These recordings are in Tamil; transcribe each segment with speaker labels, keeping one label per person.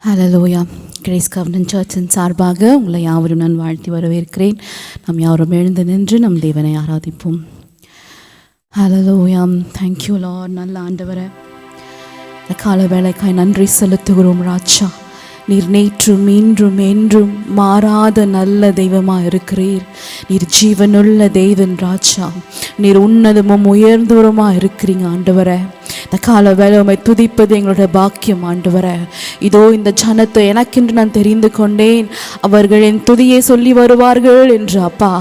Speaker 1: ஹல்லேலூயா. கிரேஸ் கவர்னன்ட் சர்ச்சின் சார்பாக உங்களை யாவரும் நான் வாழ்த்தி வரவேற்கிறேன். நாம் யாவரும் எழுந்து நின்று நம் தேவனை ஆராதிப்போம். ஹல்லேலூயா. Thank you lord. நல்ல ஆண்டவரே, இந்த கால வேளைக்காய் நன்றி செலுத்துகிறோம் ராஜா. நீர் நேற்றும் இன்றும் என்றும் மாறாத நல்ல தெய்வமாக இருக்கிறீர். நீர் ஜீவனுள்ள தெய்வன் ராஜா. நீர் உன்னதமும் உயர்ந்தவருமாக இருக்கிறீங்க ஆண்டவரே. இந்த கால வேலை உம்மை துதிப்பது எங்களுடைய பாக்கியம் ஆண்டவரே. இதோ இந்த ஜனத்தை எனக்கென்று நான் தெரிந்து கொண்டேன், அவர்கள் என் துதியை சொல்லி வருவார்கள் என்று அப்பா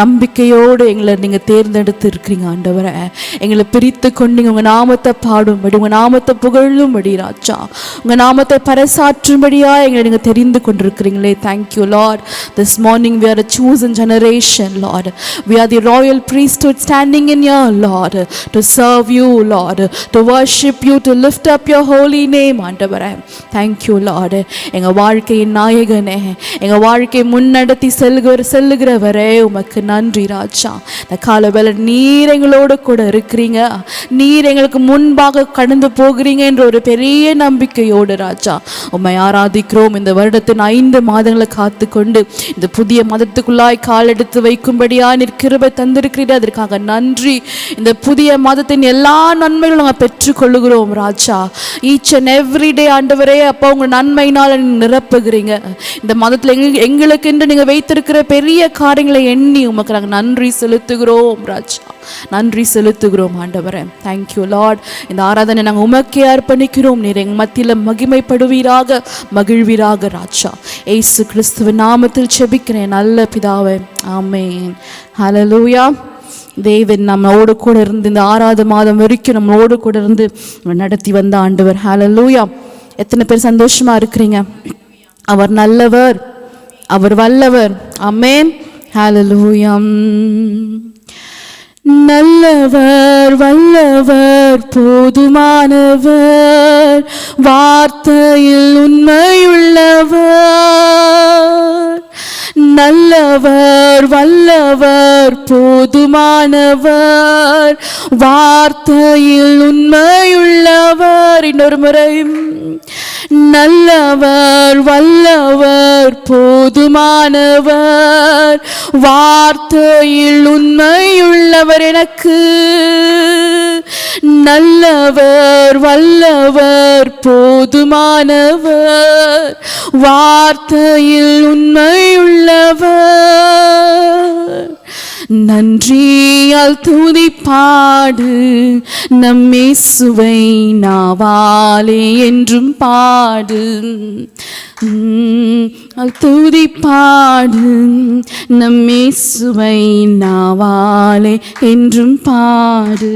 Speaker 1: நம்பிக்கையோடு எங்களை நீங்கள் தேர்ந்தெடுத்து இருக்கிறீங்க ஆண்டவரே. எங்களை பிரித்து கொண்டு உங்கள் நாமத்தை பாடும்படி, உங்கள் நாமத்தை புகழும்படி ராஜா, உங்கள் நாமத்தை பறைசாற்றும்படியாக எங்களை நீங்கள் தெரிந்து கொண்டிருக்கிறீங்களே. Thank you lord. This morning we are a chosen generation Lord. We are the royal priesthood standing in your Lord to serve you Lord, to worship you, to lift up your holy name ஆண்டவரே. Thank you Lord. எங்கள் வாழ்க்கையின் நாயகனே, எங்கள் வாழ்க்கை முன்னடத்தி செல்லுகிறவரே உமக்கு நன்றி ராஜா. இந்த காலவேளை நீர் எங்களோடு கூட இருக்கிறீங்க, நீர் எங்களுக்கு முன்பாக கடந்து போகிறீங்க என்ற ஒரு பெரிய நம்பிக்கையோடு ராஜா உம்மை ஆராதிக்கிறோம். இந்த வருடத்தின் 5 மாதங்களை காத்து கொண்டு இந்த புதிய மதத்துக்குள்ளாய் கால் எடுத்து வைக்கும்படியா நீர் கிருபை தந்திருக்கிறீர், அதற்காக நன்றி. இந்த புதிய மதத்தின் எல்லா நன்மைகளும் நாங்கள் பெற்றுக்கொள்ளுகிறோம் ராஜா. ஈச் அண்ட் எவ்ரி டே ஆண்டவரே அப்பா உங்கள் நன்மையினால் நிரப்புகிறீங்க. இந்த மதத்தில் எங்களுக்கு என்று நீங்கள் வைத்திருக்கிற பெரிய காரியங்களை எண்ணி உமக்கு நாங்கள் நன்றி செலுத்துகிறோம் ராஜா. நன்றி செலுத்துகிறோம் ஆண்டவரே. Thank you Lord. இந்த ஆராதனை நாங்கள் உமக்கே அர்ப்பணிக்கிறோம். நீர் எங்கள் மத்தியில் மகிமைப்படுவீராக, மகிழ்வீராக ராஜா. ஏசு கிறிஸ்துவின் நாமத்தில் செபிக்கிறேன் நல்ல பிதாவே, ஆமென். ஹல்லேலூயா. தேவன் நம்மளோடு கூட இருந்து இந்த 6வது மாதம் வரைக்கும் நம்மளோடு கூட இருந்து நடத்தி வந்த ஆண்டவர். ஹல்லேலூயா. எத்தனை பேர் சந்தோஷமா இருக்கிறீங்க? அவர் நல்லவர், அவர் வல்லவர். ஆமென். ஹல்லேலூயா. நல்லவர், வல்லவர், போதுமானவர், வார்த்தையில் உண்மையுள்ளவர். நல்லவர், வல்லவர், போதுமானவர், வார்த்தையில் உண்மையுள்ளவர். இன்னொரு முறை, நல்லவர், வல்லவர், போதுமானவர், வார்த்தையில் உண்மையுள்ளவர். எனக்கு நல்லவர், வல்லவர், போதுமானவர், வார்த்தையில் உண்மையுள்ளவர். நன்றியால் துதிப்பாடு நம் இயேசுவை நாவாலே என்றும் பாடு. துதிப்பாடு நம் இயேசுவை நாவாலே என்றும் பாடு.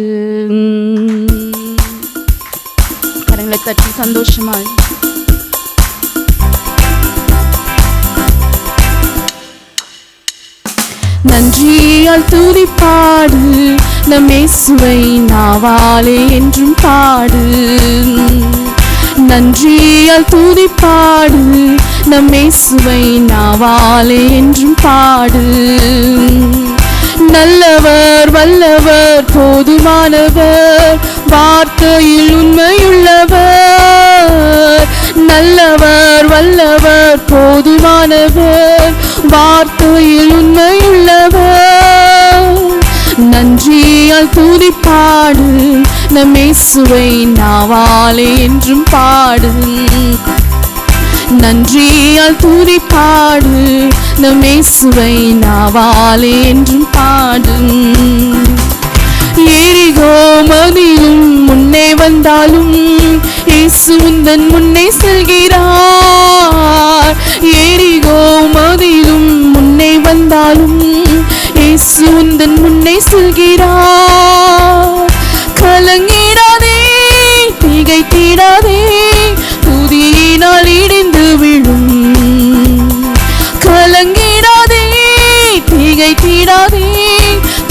Speaker 1: கரங்களை தட்டி சந்தோஷமா நன்றியால் துதிப்பாடு நம் இயேசுவை நாவாலே என்றும் பாடு. நன்றியால் துதிப்பாடு நம் இயேசுவை நாவாலே என்றும் பாடு. நல்லவர், வல்லவர், போதுமானவர், வார்த்தையில் உண்மையுள்ளவர். நல்லவர், வல்லவர், போதுமானவர், வார்த்தையில் உண்மையுள்ளவர். நன்றியால் துதிப்பாடு நம் இயேசுவை நாவாலே என்றும் பாடு. நன்றியால் துதிப்பாடு நம் இயேசுவை நாவாலே என்றும் பாடு. எரிகோ மதிலும் முன்னே வந்தாலும் இயேசு உந்தன் முன்னே செல்கிறார். எரிகோ மதிலும் முன்னே வந்தாலும் இயேசு உந்தன் முன்னே செல்கிறார். கலங்கிடாதே, திகைத்திடாதே, துதியினால் இடிந்து விழும். கலங்கிடாதே, திகைத்திடாதே,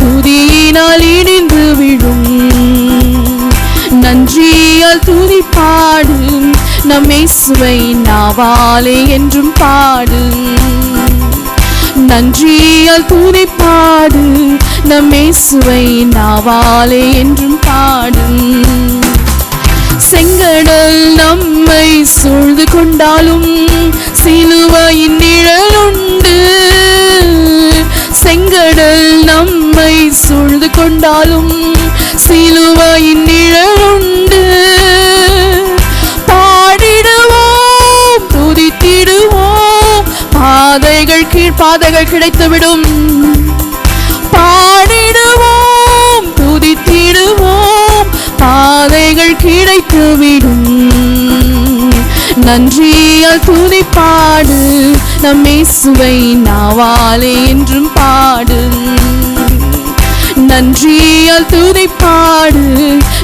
Speaker 1: துதியினால் இடிந்து விழும். நன்றியால் துதிப்பாடு நம் இயேசுவை நாவாலே என்றும் பாடு. நன்றியால் துதிப்பாடு நம் இயேசுவை நாவாலே என்றும் பாடு. செங்கடல் நம்மை சூழ்ந்து கொண்டாலும் சிலுவையின் நிழலுண்டு. செங்கடல் நம்மை சூழ்ந்து கொண்டாலும் சிலுவையின் நிழலுண்டு. பாடிடுவோம் துதித்திடுவோம், பாதைகள் கிடைத்துவிடும். பாடிடுவோம் துதித்திடுவோம், பாதைகள் கிடைத்துவிடும். நன்றியால் துதிப்பாடு, நம் இயேசுவை நாவாலே என்றும் பாடு. நன்றியால் துதிப்பாடு,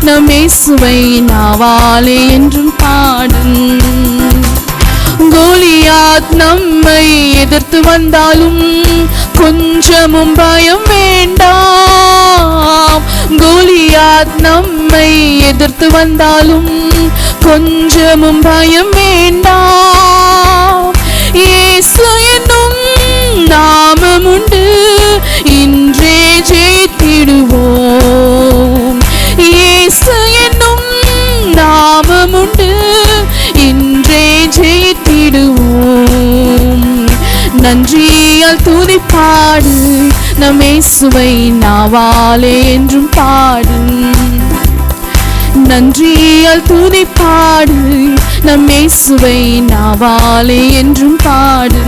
Speaker 1: நம் இயேசுவை நாவாலே என்றும் பாடு. கோலியாத் நம்மை எதிர்த்து வந்தாலும் கொஞ்சமும் பயம் வேண்டாம். கோலியாத் நம்மை எதிர்த்து வந்தாலும் கொஞ்சமும் பயம் வேண்டாம். இயேசு என்னும் நாமம் உண்டு, இன்றே ஜெயித்திடுவோம். இயேசு என்னும் நாமம் உண்டு, இன்றே ஜெயித்திடுவோம். நன்றியால் துதிப்பாடு, நம் இயேசுவை நாவாலே என்றும் பாடு. நன்றியால் துதிப்பாடு, நம் இயேசுவை நாவாலே என்றும் பாடு.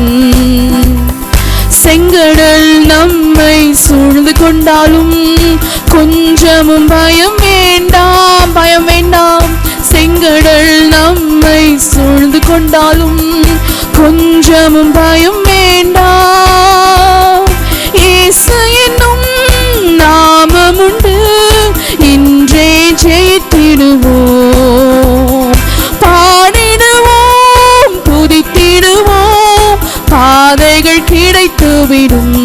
Speaker 1: செங்கடல் நம்மை சூழ்ந்து கொண்டாலும் கொஞ்சமும் பயம் வேண்டாம், பயம் வேண்டாம். செங்கடல் நம்மை சூழ்ந்து கொண்டாலும் கொஞ்சமும் பயம் வேண்டாம். இயேசு என்னும் நாமம் உண்டு, இன்றே ஜெயித்திடுவோம். பாடிடுவோம் துதித்திடுவோம், பாதைகள் கிடைத்துவிடும்.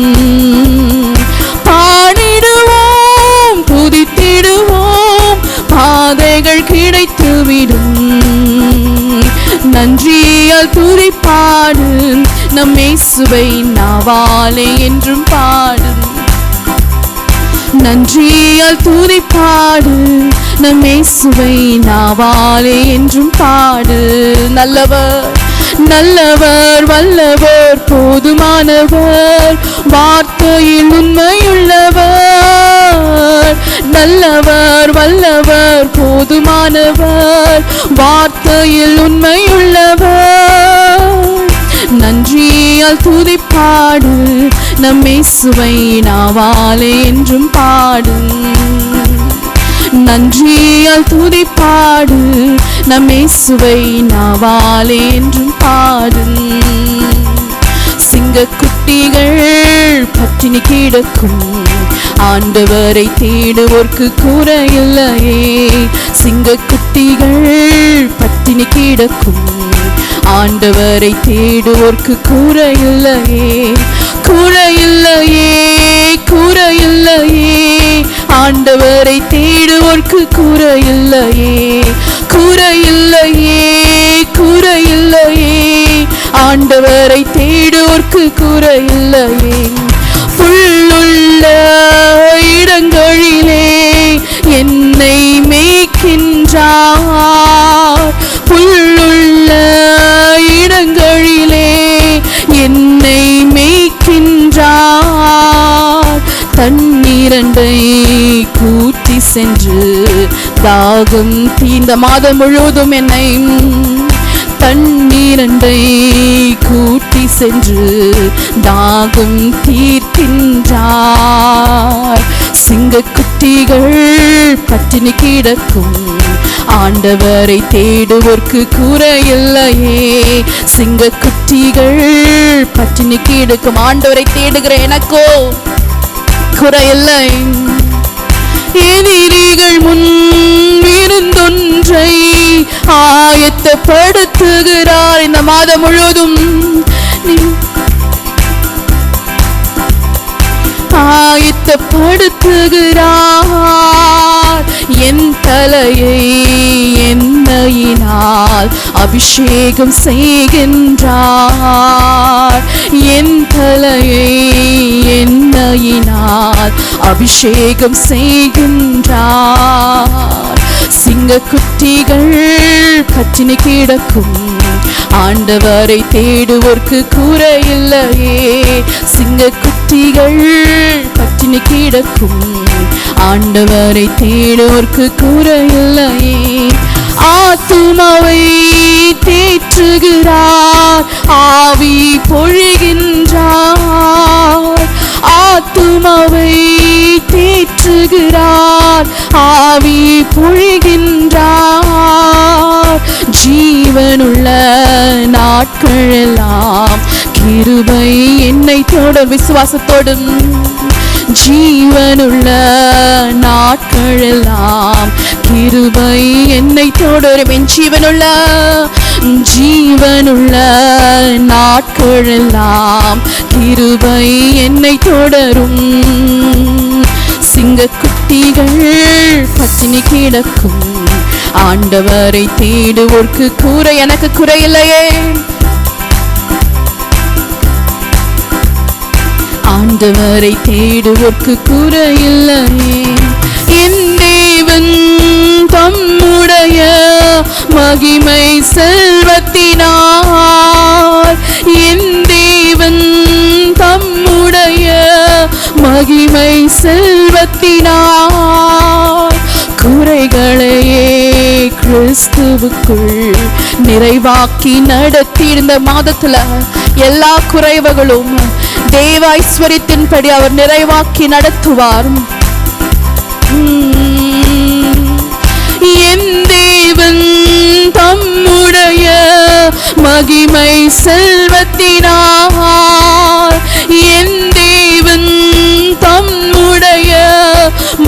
Speaker 1: பாடிடுவோம் துதித்திடுவோம், பாதைகள் கிடைத்துவிடும். நன்றியால் துதிப்பாடு, நம் இயேசுவை நாவாலே என்றும் பாடு. நன்றியால் துதிப்பாடு, நம் இயேசுவை நாவாலே என்றும் பாடு. நல்லவர் நல்லவர் வல்லவர் போதுமானவர், வார்த்தையில் உண்மையுள்ளவர். நல்லவர் வல்லவர் போதுமானவர், வார்த்தையில் உண்மையுள்ளவர். நன்றியால் துதிப்பாடு, நம் இயேசுவை நாவாலே என்றும் பாடு. நன்றியால் துதிப்பாடு, நம் இயேசுவை நாவாலே என்றும் பாடு. சிங்கக்குட்டிகள் பட்டினி கிடக்கும், ஆண்டவரை தேடுவோர்க்கு குறையில்லையே. சிங்கக்குட்டிகள் பட்டினி கிடக்கும், ஆண்டவரை தேடுவோர்க்கு குறையில்லையே. குறையில்லையே குறையில்லையே, ஆண்டவரை தேடுவோர்க்கு குறையில்லையே. குறையில்லையே குறையில்லையே, ஆண்டவரை தேடுவோர்க்கு குறையில்லையே. புல்லுள்ள இடங்களிலே என்னை மேய்க்கின்றார். புல்லுள்ள இடங்களிலே என்னை மேய்க்கின்றார். தண்ணீரண்டை கூட்டி சென்று தாகம் தீர்ந்த மாதம் முழுவதும் என்னை தண்ணீரண்டை கூட்டி சென்று தாகம் தீர்க்கின்றார். சிங்கக்குட்டிகள் பட்டினி கிடக்கும், ஆண்டவரை தேடுவோர்க்கு குறையில்லையே. சிங்கக்குட்டிகள் பட்டினி கிடக்கும், ஆண்டவரை தேடுகிற எனக்கோ குறையில்லை. எதிரிகள் முன் விருந்தொன்றை ஆயத்தப்படுத்துகிறார். இந்த மாதம் முழுவதும் ஆயத்தப்படுத்துகிறார். என் தலையை எண்ணெயினால் அபிஷேகம் செய்கின்றார். என் தலையை எண்ணெயினால் அபிஷேகம் செய்கின்றார். சிங்கக்குட்டிகள் பட்டினி கிடக்கும், ஆண்டவரை தேடுவோர்க்கு குறையில்லையே. சிங்கக்குட்டிகள் பட்டினி கிடக்கும், ஆண்டவரை தேடுவோர்க்கு குறையில்லையே. ஆத்துமாவை தேற்றுகிறார், ஆவி பொழிகின்றார். ஆத்துமாவை தேற்றுகிறார், ஆவி பொழிகின்றார். ஜீவனுள்ள நாட்களெல்லாம் கிருபை என்னை தொடர். விசுவாசத்தோடும் ஜீவனுள்ள நாட்களெல்லாம் கிருபை என்னை தொடரும். என் ஜீவனுள்ள நாட்களெல்லாம் கிருபை என்னை தொடரும். சிங்கக்குட்டிகள் பட்டினி கிடக்கும், ஆண்டவரை தேடுவோர்க்கு குறை. எனக்கு குறையில்லையே, ஆண்டவரை தேடுவோர்க்கு குறையில்லையே. என் தேவன் தம்முடைய மகிமை செல்வத்தினார், என் தேவன் தம்முடைய மகிமை செல்வத்தினார் குறைகளையே கிறிஸ்துவுக்குள் நிறைவாக்கி நடத்தி. இந்த மாதத்துல எல்லா குறைவுகளும் தேவ ஐஸ்வரியத்தின்படி அவர் நிறைவாக்கி நடத்துவார். என் தேவன் தம்முடைய மகிமை செல்வத்தினார், என் தேவன் தம்முடைய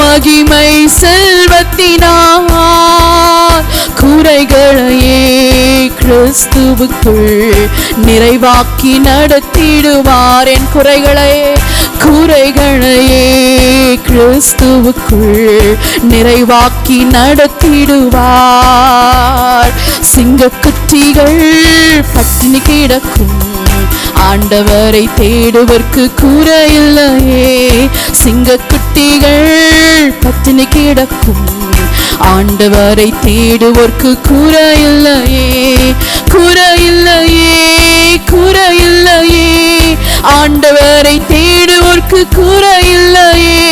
Speaker 1: மகிமை செல்வத்தினார் குறைகளையே கிறிஸ்துவுக்குள் நிறைவாக்கி நடத்திடுவார். என் குறைகளையே கிறிஸ்துவுக்குள் நிறைவாக்கி நடத்திடுவார். சிங்கக்குட்டிகள் பட்டினி கிடக்கும், ஆண்டவரை தேடுவர்க்கு குறையில்லையே. சிங்கக்குட்டிகள் பட்டினி கிடக்கும், ஆண்டவரை தேடுவோர்க்கு குறையில்லையே. குறையில்லையே, குறையில்லையே, ஆண்டவரை தேடுவோர்க்கு குறையில்லையே.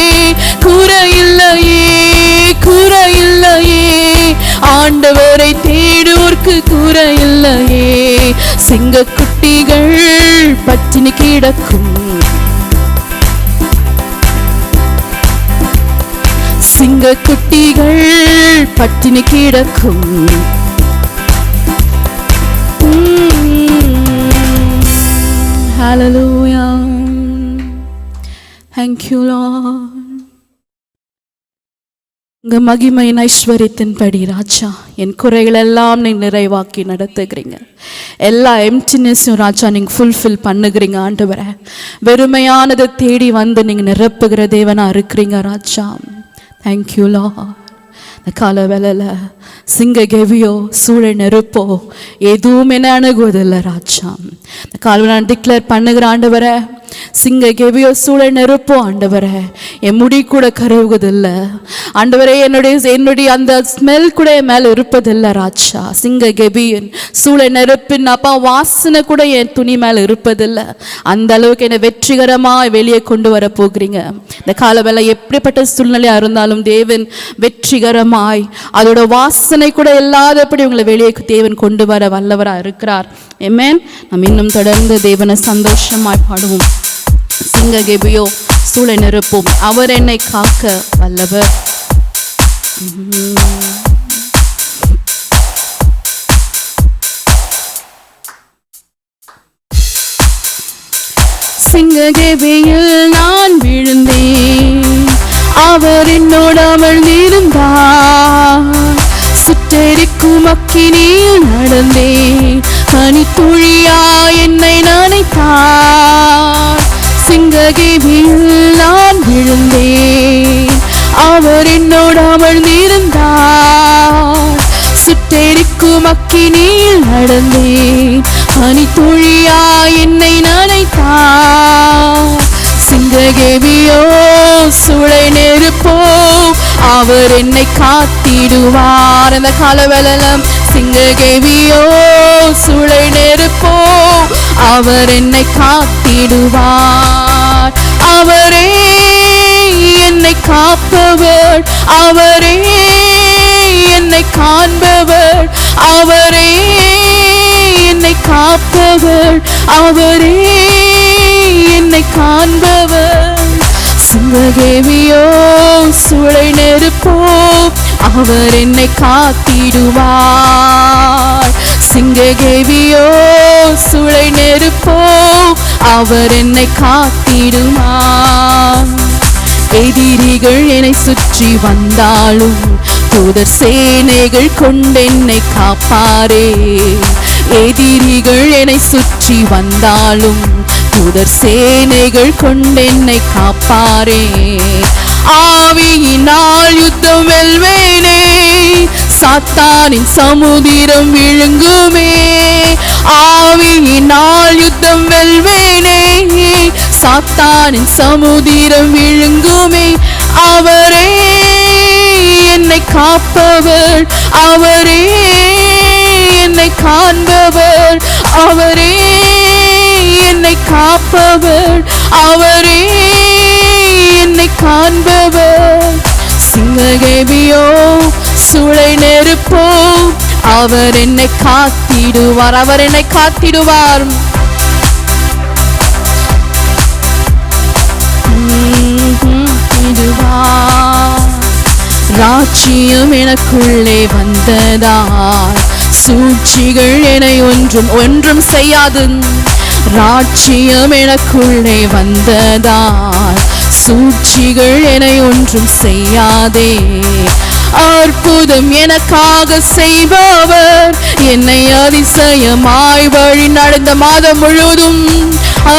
Speaker 1: குறையில்லையே, குறையில்லையே, ஆண்டவரை தேடுவோர்க்கு குறையில்லையே. சிங்கக்குட்டிகள் பட்டினி கிடக்கும், சிங்கக்குட்டிகள் பட்டினி கிடக்கும். Hallelujah. Thank you, Lord. உங்க மகிமையின் ஐஸ்வரியத்தின்படி ராஜா என் குறைகள் எல்லாம் நீங்க நிறைவாக்கி நடத்துகிறீங்க. எல்லா எம்டினஸும் ராஜா நீங்க ஃபுல்ஃபில் பண்ணுகிறீங்க. ஆண்டவரே, வெறுமையானதை தேடி வந்து நீங்க நிரப்புகிற தேவனா இருக்கிறீங்க ராஜா. Thank you Lord. இந்த கால வேளையில் சிங்க கெவியோ சூழ நெருப்போ எதுவும் என்ன அணுகுவதில்லை ராஜா. இந்த கால நான் டிக்ளேர் பண்ணுகிற ஆண்டவரை, சிங்க கெவியோ சூழ நெருப்போ ஆண்டவரை என் முடி கூட கருவுவதில்லை ஆண்டவரே. என்னுடைய அந்த ஸ்மெல் கூட என் மேலே இருப்பதில்லை ராஜா. சிங்க கெபியின் சூழ நெருப்பின் அப்பா வாசனை கூட என் துணி மேலே இருப்பதில்லை. அந்த அளவுக்கு என்னை வெற்றிகரமாக வெளியே கொண்டு வர போகிறீங்க. இந்த கால வேளை எப்படிப்பட்ட சூழ்நிலையாக இருந்தாலும் தேவன் வெற்றிகரமாய் அதோட வாசனை கூட இல்லாதபடி உங்களை வெளியே தேவன் கொண்டு வர வல்லவராக இருக்கிறார். ஆமென். நாம் இன்னும் தொடர்ந்து தேவனை சந்தோஷமாய் பாடுவோம். சிங்க கெபியோ சூழ நெருப்போம், அவர் என்னை காக்க வல்லவர். சிங்க கெபியில் நான் விழுந்தேன், அவர் என்னோடு அமர்ந்திருந்தார். சுட்டெரிக்கும் அக்கினியில் நடந்தேன், பனித்துளியா என்னை நனைத்தார். சிங்க கெபியில் நான் விழுந்தேன், அவர் என்னோடு அமர்ந்திருந்தார். சுட்டெரிக்கும் அக்கினியில் நடந்தேன், பனித்துளியா என்னை நனைத்தார். சிங்க கெபியோ சூளை நெருப்போ அவர் என்னை காத்திடுவார். அந்த காலவேளையில சிங்ககேவியோ சூளை நெருப்போ அவர் என்னை காத்திடுவார். அவரே என்னை காப்பவர், அவரே என்னை காண்பவர், அவரே என்னை காப்பவர், அவரே என்னை காண்பவர். சிங்ககேவியோ சூளை நெருப்போ அவர் என்னை காத்திடுவார். சிங்ககேவியோ சூளை நெருப்போ அவர் என்னை காத்திடுவார். எதிரிகள் என்னை சுற்றி வந்தாலும் தூதர் சேனைகள் கொண்டென்னை காப்பாரே. எதிரிகள் என்னை சுற்றி வந்தாலும் தூதர் சேனைகள் கொண்டென்னை காப்பாரே. ஆவியினால் யுத்தம் வெல்வேனே, சாத்தானின் சமுதிரம் விழுங்குமே. ஆவியினால் யுத்தம் வெல்வேனே, சாத்தானின் சமுதிரம் விழுங்குமே. அவரே என்னை காப்பவர், அவரே என்னை காண்பவர், அவரே என்னை காப்பவர், அவரே என்னை காண்பவர். சிங்ககேவியோ சூளை நெருப்போ அவர் என்னை காத்திடுவார், அவர் என்னை காத்திடுவார். ராட்சியம் எனக்குள்ளே வந்ததால் சூழ்ச்சிகள் என்னை ஒன்றும் செய்யாது. ராட்சியம் எனக்குள்ளே வந்ததால் சூழ்ச்சிகள் என்னை ஒன்றும் செய்யாதே. அற்புதம் எனக்காக செய்பவர் என்னை அதிசயமாய் வழி நடந்த மாதம் முழுவதும்.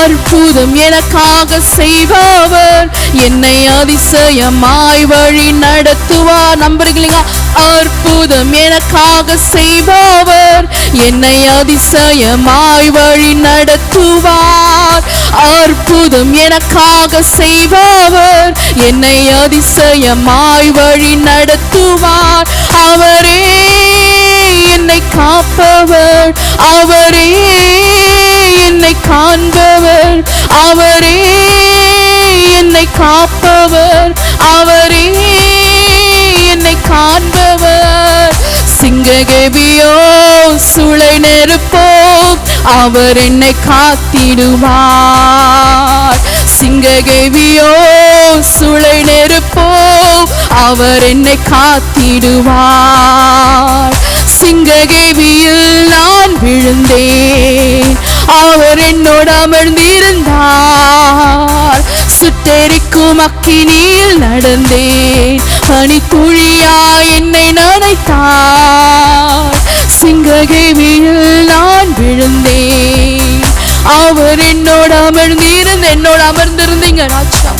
Speaker 1: அற்புதம் எனக்காக செய்பவர் என்னை அதிசயமாய் வழி நடத்துவார். நம்புறீங்களா? அற்புதம் எனக்காக செய்பவர் என்னை அதிசயமாய் வழி நடத்துவார். அற்புதம் எனக்காக செய்பவர் என்னை அதிசயமாய் வழி நடத்துவார். அவரே என்னை காப்பவர், அவரே என்னை காண்பவர், அவரே என்னை காப்பவர், அவரே என்னை காண்பவர். சிங்ககேவியோ சூளை நெருப்போ அவர் என்னை காத்திடுவார். சிங்ககேவியோ சூளை நெருப்போ அவர் என்னை காத்திடுவார். சிங்ககேவியில் நான் விழுந்தேன், அவர் என்னோடு அமர்ந்திருந்தார். சுட்டெரிக்கும் அக்கினியில் நடந்தேன், பனித்துளியா என்னை நனைத்தார். சிங்ககேவியில் நான் விழுந்தேன், அவர் என்னோடு அமர்ந்திருந்தீங்க ராஜா.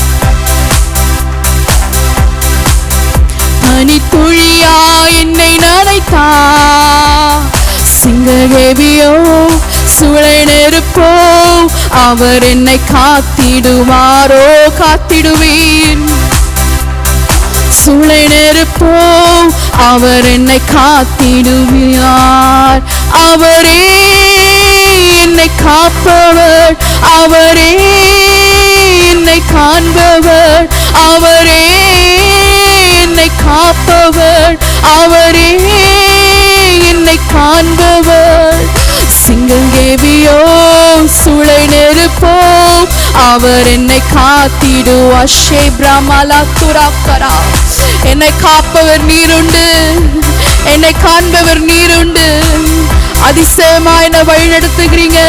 Speaker 1: பனித்துளியா என்னை நனைத்தார். சிங்ககேவியோ சூளை நெருப்போ அவர் என்னை காத்திடுவாரோ, காத்திடுவேன். சூளை நெருப்போ அவர் என்னை காத்திடுவார். அவரே என்னை காப்பவர், அவரே என்னை காண்பவர், அவரே என்னை காப்பவர், அவரே என்னை காண்பவர். சிங்ககேவியோ சூளை நெருப்போ அவர் என்னை காத்திடுவார். ஷேப்ராமலா துராக்கரா. என்னை காப்பவர் நீருண்டு, என்னை காண்பவர் நீருண்டு. அதிசயமா என்னை வழி நடத்துகிறீங்க.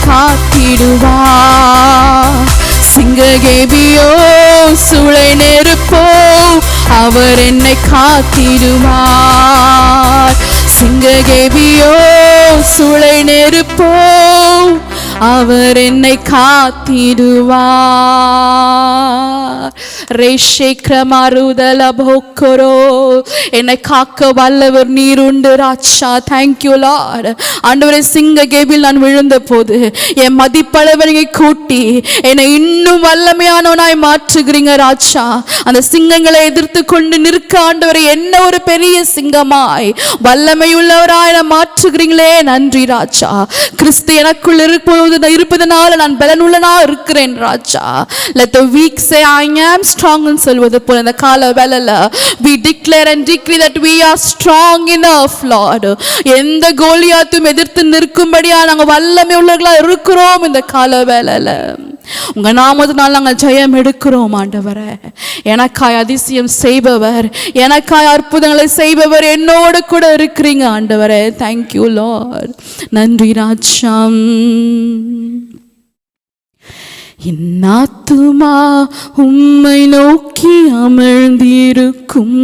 Speaker 1: காத்திடுவார். சிங்ககேவியோ சூளை நெருப்போ அவர் என்னை காத்திடுவார். சிங்ககேவியோ சூளை நெருப்போ அவர் என்னை காத்திடுவார். என்னை காக்க வல்லவர் நீர் உண்டு ராஜா. Thank you Lord. ஆண்டவரே, சிங்க கேபில் நான் விழுந்த போது என் மதிப்பளவனை கூட்டி என்னை இன்னும் வல்லமையானவனாய் மாற்றுகிறீங்க ராஜா. அந்த சிங்கங்களை எதிர்த்து கொண்டு நிற்க ஆண்டவரை என்ன ஒரு பெரிய சிங்கமாய் வல்லமையுள்ளவராய் மாற்றுகிறீங்களே, நன்றி ராஜா. கிறிஸ்து எனக்குள் இருப்பதனால நான் பலனுள்ளனா இருக்கிறேன் ராஜா. Let the weak say I am strong ன்னு சொல்வது போல இந்த கால வேளையில we declare and decree that we are strong enough Lord. எந்த கோலியாத்தும் எதிர்த்து நிற்கும்படியா நாங்கள் வல்லமை உள்ளவர்களா இருக்கிறோம். இந்த கால வேளையில உங்க நாமத்தினால் நாங்கள் ஜெயம் எடுக்கிறோம் ஆண்டவரே. எனக்காய் அதிசயம் செய்பவர், எனக்காய் அற்புதங்களை செய்பவர் என்னோடு கூட இருக்கிறீங்க ஆண்டவரே. Thank you Lord. நன்றி ராஜா. என் ஆத்துமா உம்மை நோக்கி அமர்ந்திருக்கும்,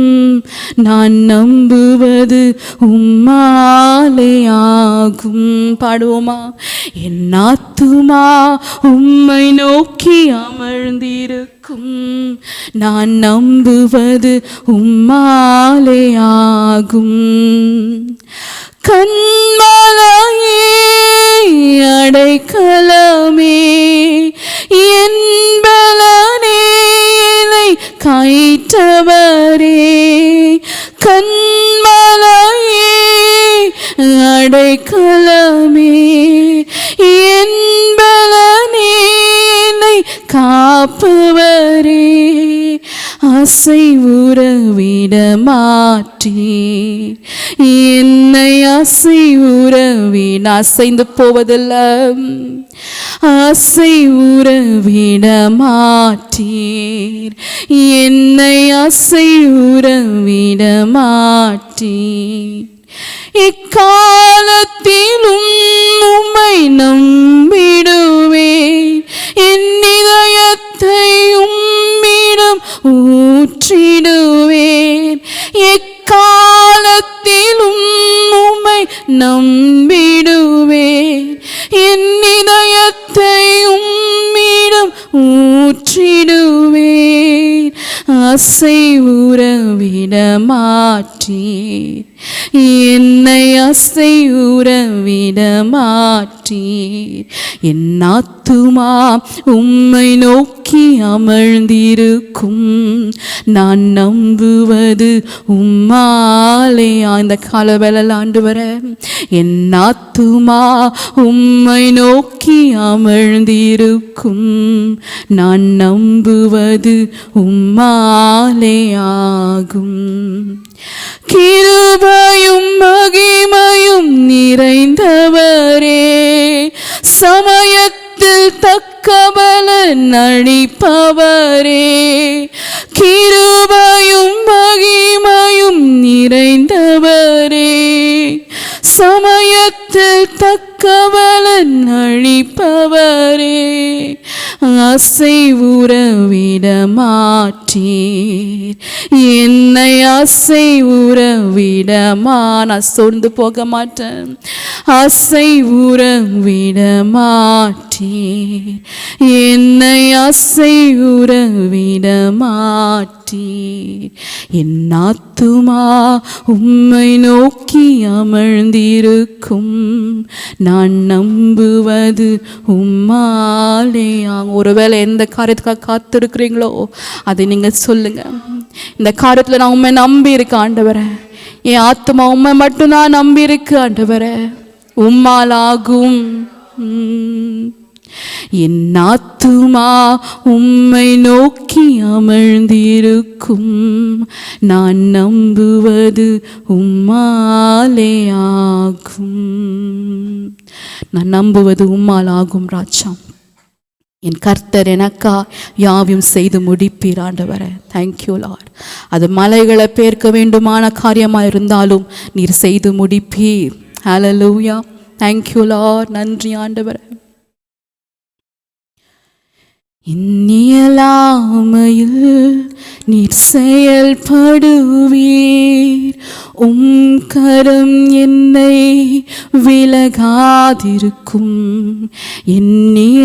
Speaker 1: நான் நம்புவது உம்மாலே ஆகும். பாடுவோமா? என் ஆத்துமா உம்மை நோக்கி அமர்ந்திருக்கும், நான் நம்புவது உம்மாலே ஆகும். கண்மலையே அடைக்கலமே என் பலனே கைட்டவரே, கண்மலையே அடைக்கலமே என் பலனே காப்பவரே, அசைவுற விட மாட்டீர் என்னை, அசைவுற விட அசைந்து போவதில்லை, அசைவுற விட மாட்டீர் என்னை, அசைவுற விட மாட்டீர். எக்காலத்திலும் உம்மை நம்பிடுவேன், என் இதயத்தை உம்மிடம் ஊற்றிடுவேன். எக்காலத்திலும் உம்மை நம்பிடுவேன், என் இதயத்தை உம்மிடம் ஊற்றிடுவேன். அசைவுற விட மாட்டீர் என்னை, அசைவுற விட மாட்டீர். என் ஆத்துமா உம்மை நோக்கி அமர்ந்திருக்கும், நான் நம்புவது உம்மாலே. இந்த காலவேளையில் ஆண்டவரே, என் ஆத்துமா உம்மை நோக்கி அமர்ந்திருக்கும், நான் நம்புவது உம்மாலே ஆகும். கிருபையும் மகிமையும் நிறைந்தவரே, சமயத்தில் தக்க பலன் அளிப்பவரே, கிருபையும் மகிமையும் நிறைந்தவரே, சமயத்தில் தக்க பலன் அளிப்பவரே, அசைவுற விட மாட்டீர் என்னை, அசைவுற விட நான் சோர்ந்து போக மாட்டேன், அசைவுற விட மாட்டீர் என்னை, அசைவுற விட மாட்டீர். என் ஆத்துமா உம்மை நோக்கி அமர்ந்திருக்கும், நான் நம்புவது உம்மாலே. ஒருவேளை எந்த காரியத்துக்காக காத்திருக்கிறீங்களோ அதை நீங்கள் சொல்லுங்க. இந்த காரியத்தில் நான் உண்மை நம்பி இருக்கேன் ஆண்டவரே, என் ஆத்துமா உண்மை மட்டும்தான் நம்பி இருக்கு ஆண்டவரே, உம்மால் ஆகும். என் ஆத்துமா உம்மை நோக்கி அமர்ந்திருக்கும், நான் நம்புவது உம்மாலே ஆகும். நான் நம்புவது உம்மால் ஆகும் ராஜா. என் கர்த்தர் எனக்கா யாவையும் செய்து முடிப்பீர் ஆண்டவரே. Thank you Lord. அது மலைகளை பேர்க்க வேண்டுமான காரியமாக இருந்தாலும் நீர் செய்து முடிப்பீர். ஹல்லேலூயா. Thank you Lord. நன்றி ஆண்டவரே. இந்நியலாமையில் நீர் செயல்படுவீர், கரம் என்னை விலகாதிருக்கும். எண்ணியலாமையில்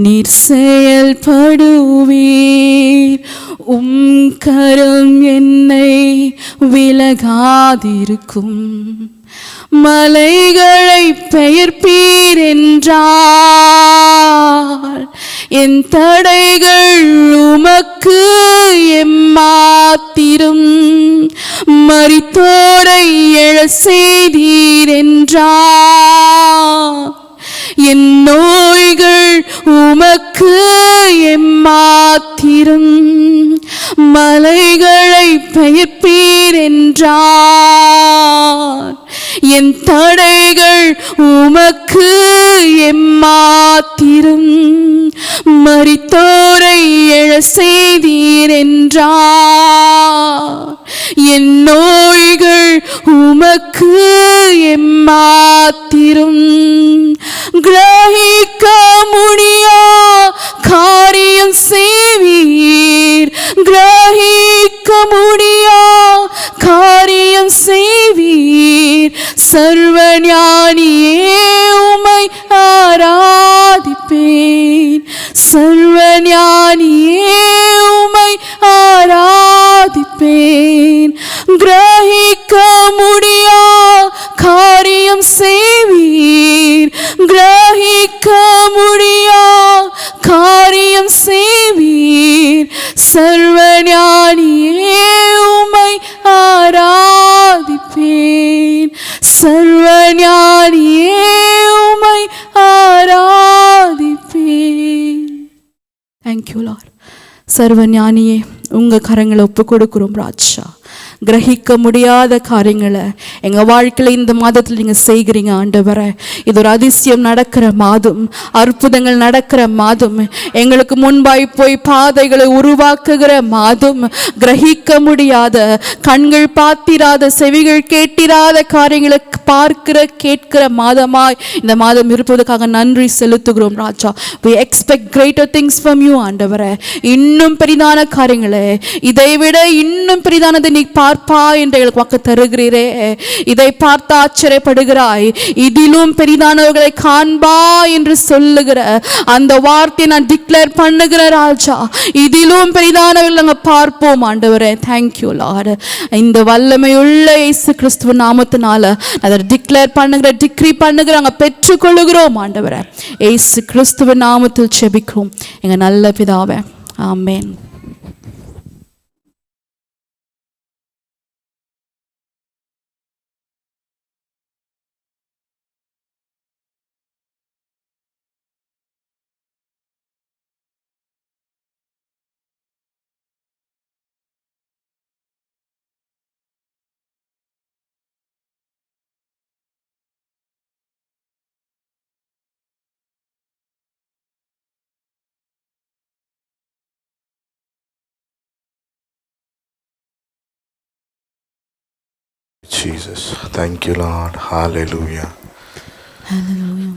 Speaker 1: நீர் செயல்படுவீர். கரம் என்னை விலகாதிருக்கும். மலைகளை பெயர்ப்பீர் என்றார், என் தடைகள் உமக்கு எம்மாத்திரம். மரித்தோரை எழச் செய்தீர் என்றார், என் நோய்கள் உமக்கு எம்மாத்திரம். மலைகளை பெயர்ப்பீர் என்றார், என் தடைகள் உமக்கு எம்மாத்திரம். மரித்தோரை எழச் செய்தீர் என்றார், என் நோய்கள் உமக்கு எம்மாத்திரம். கிரகிக்க முடியா காரியம் செய்வீர். கிரகிக்க முடியா காரியம் செய்வீர். சர்வஞானியே உம்மை ஆராதிப்பேன். சர்வஞானியே உம்மை ஆராதிப்பேன். கிரகிக்க முடியா காரியம் செய்வீர். கிரகிக்க முடியா காரியம் செய்வீர். சர்வஞானியே உம்மை ஆராதிப்பேன். சர்வஞானியே உம்மை ஆராதிப்பேன். Thank you Lord. சர்வஞானியே உங்கள் கரங்களை ஒப்பு கொடுக்குறோம் ராஜா. கிரகிக்க முடியாத காரியங்களை எங்கள் வாழ்க்கையில் இந்த மாதத்தில் நீங்கள் செய்கிறீங்க ஆண்டவரே. இது ஒரு அதிசயம் நடக்கிற மாதம், அற்புதங்கள் நடக்கிற மாதம், எங்களுக்கு முன்பாய் போய் பாதைகளை உருவாக்குகிற மாதம். கிரகிக்க முடியாத, கண்கள் பார்த்திராத, செவிகள் கேட்டிராத காரியங்களை பார்க்கிற கேட்கிற மாதமாய் இந்த மாதம் இருப்பதற்காக நன்றி செலுத்துகிறோம் ராஜா. we expect greater things from you ஆண்டவரே. இன்னும் பெரிதான காரியங்களை, இதைவிட இன்னும் பெரிதானதை நீ பார்ப்பா என்று எங்களுக்கு வாக்கு தருகிறீரே. இதை பார்த்து ஆச்சரியப்படுகிறாய், இதிலும் பெரிதானவர்களை காண்பா என்று சொல்லுகிற அந்த வார்த்தையை நான் டிக்ளேர் பண்ணுகிற ராஜா. இதிலும் பெரிதானவர்கள் நாங்கள் பார்ப்போம் ஆண்டவரே. Thank you Lord. இந்த வல்லமையுள்ள இயேசு கிறிஸ்துவ நாமத்தினால அதை டிக்ளேர் பண்ணுகிற, டிக்ரி பண்ணுகிற நாங்கள் பெற்றுக்கொள்ளுகிறோம் ஆண்டவரே. இயேசு கிறிஸ்துவ நாமத்தில் ஜெபிக்கிறோம் எங்க நல்ல பிதாவே. ஆமென்.
Speaker 2: Jesus, thank you Lord. Hallelujah.
Speaker 1: Hallelujah.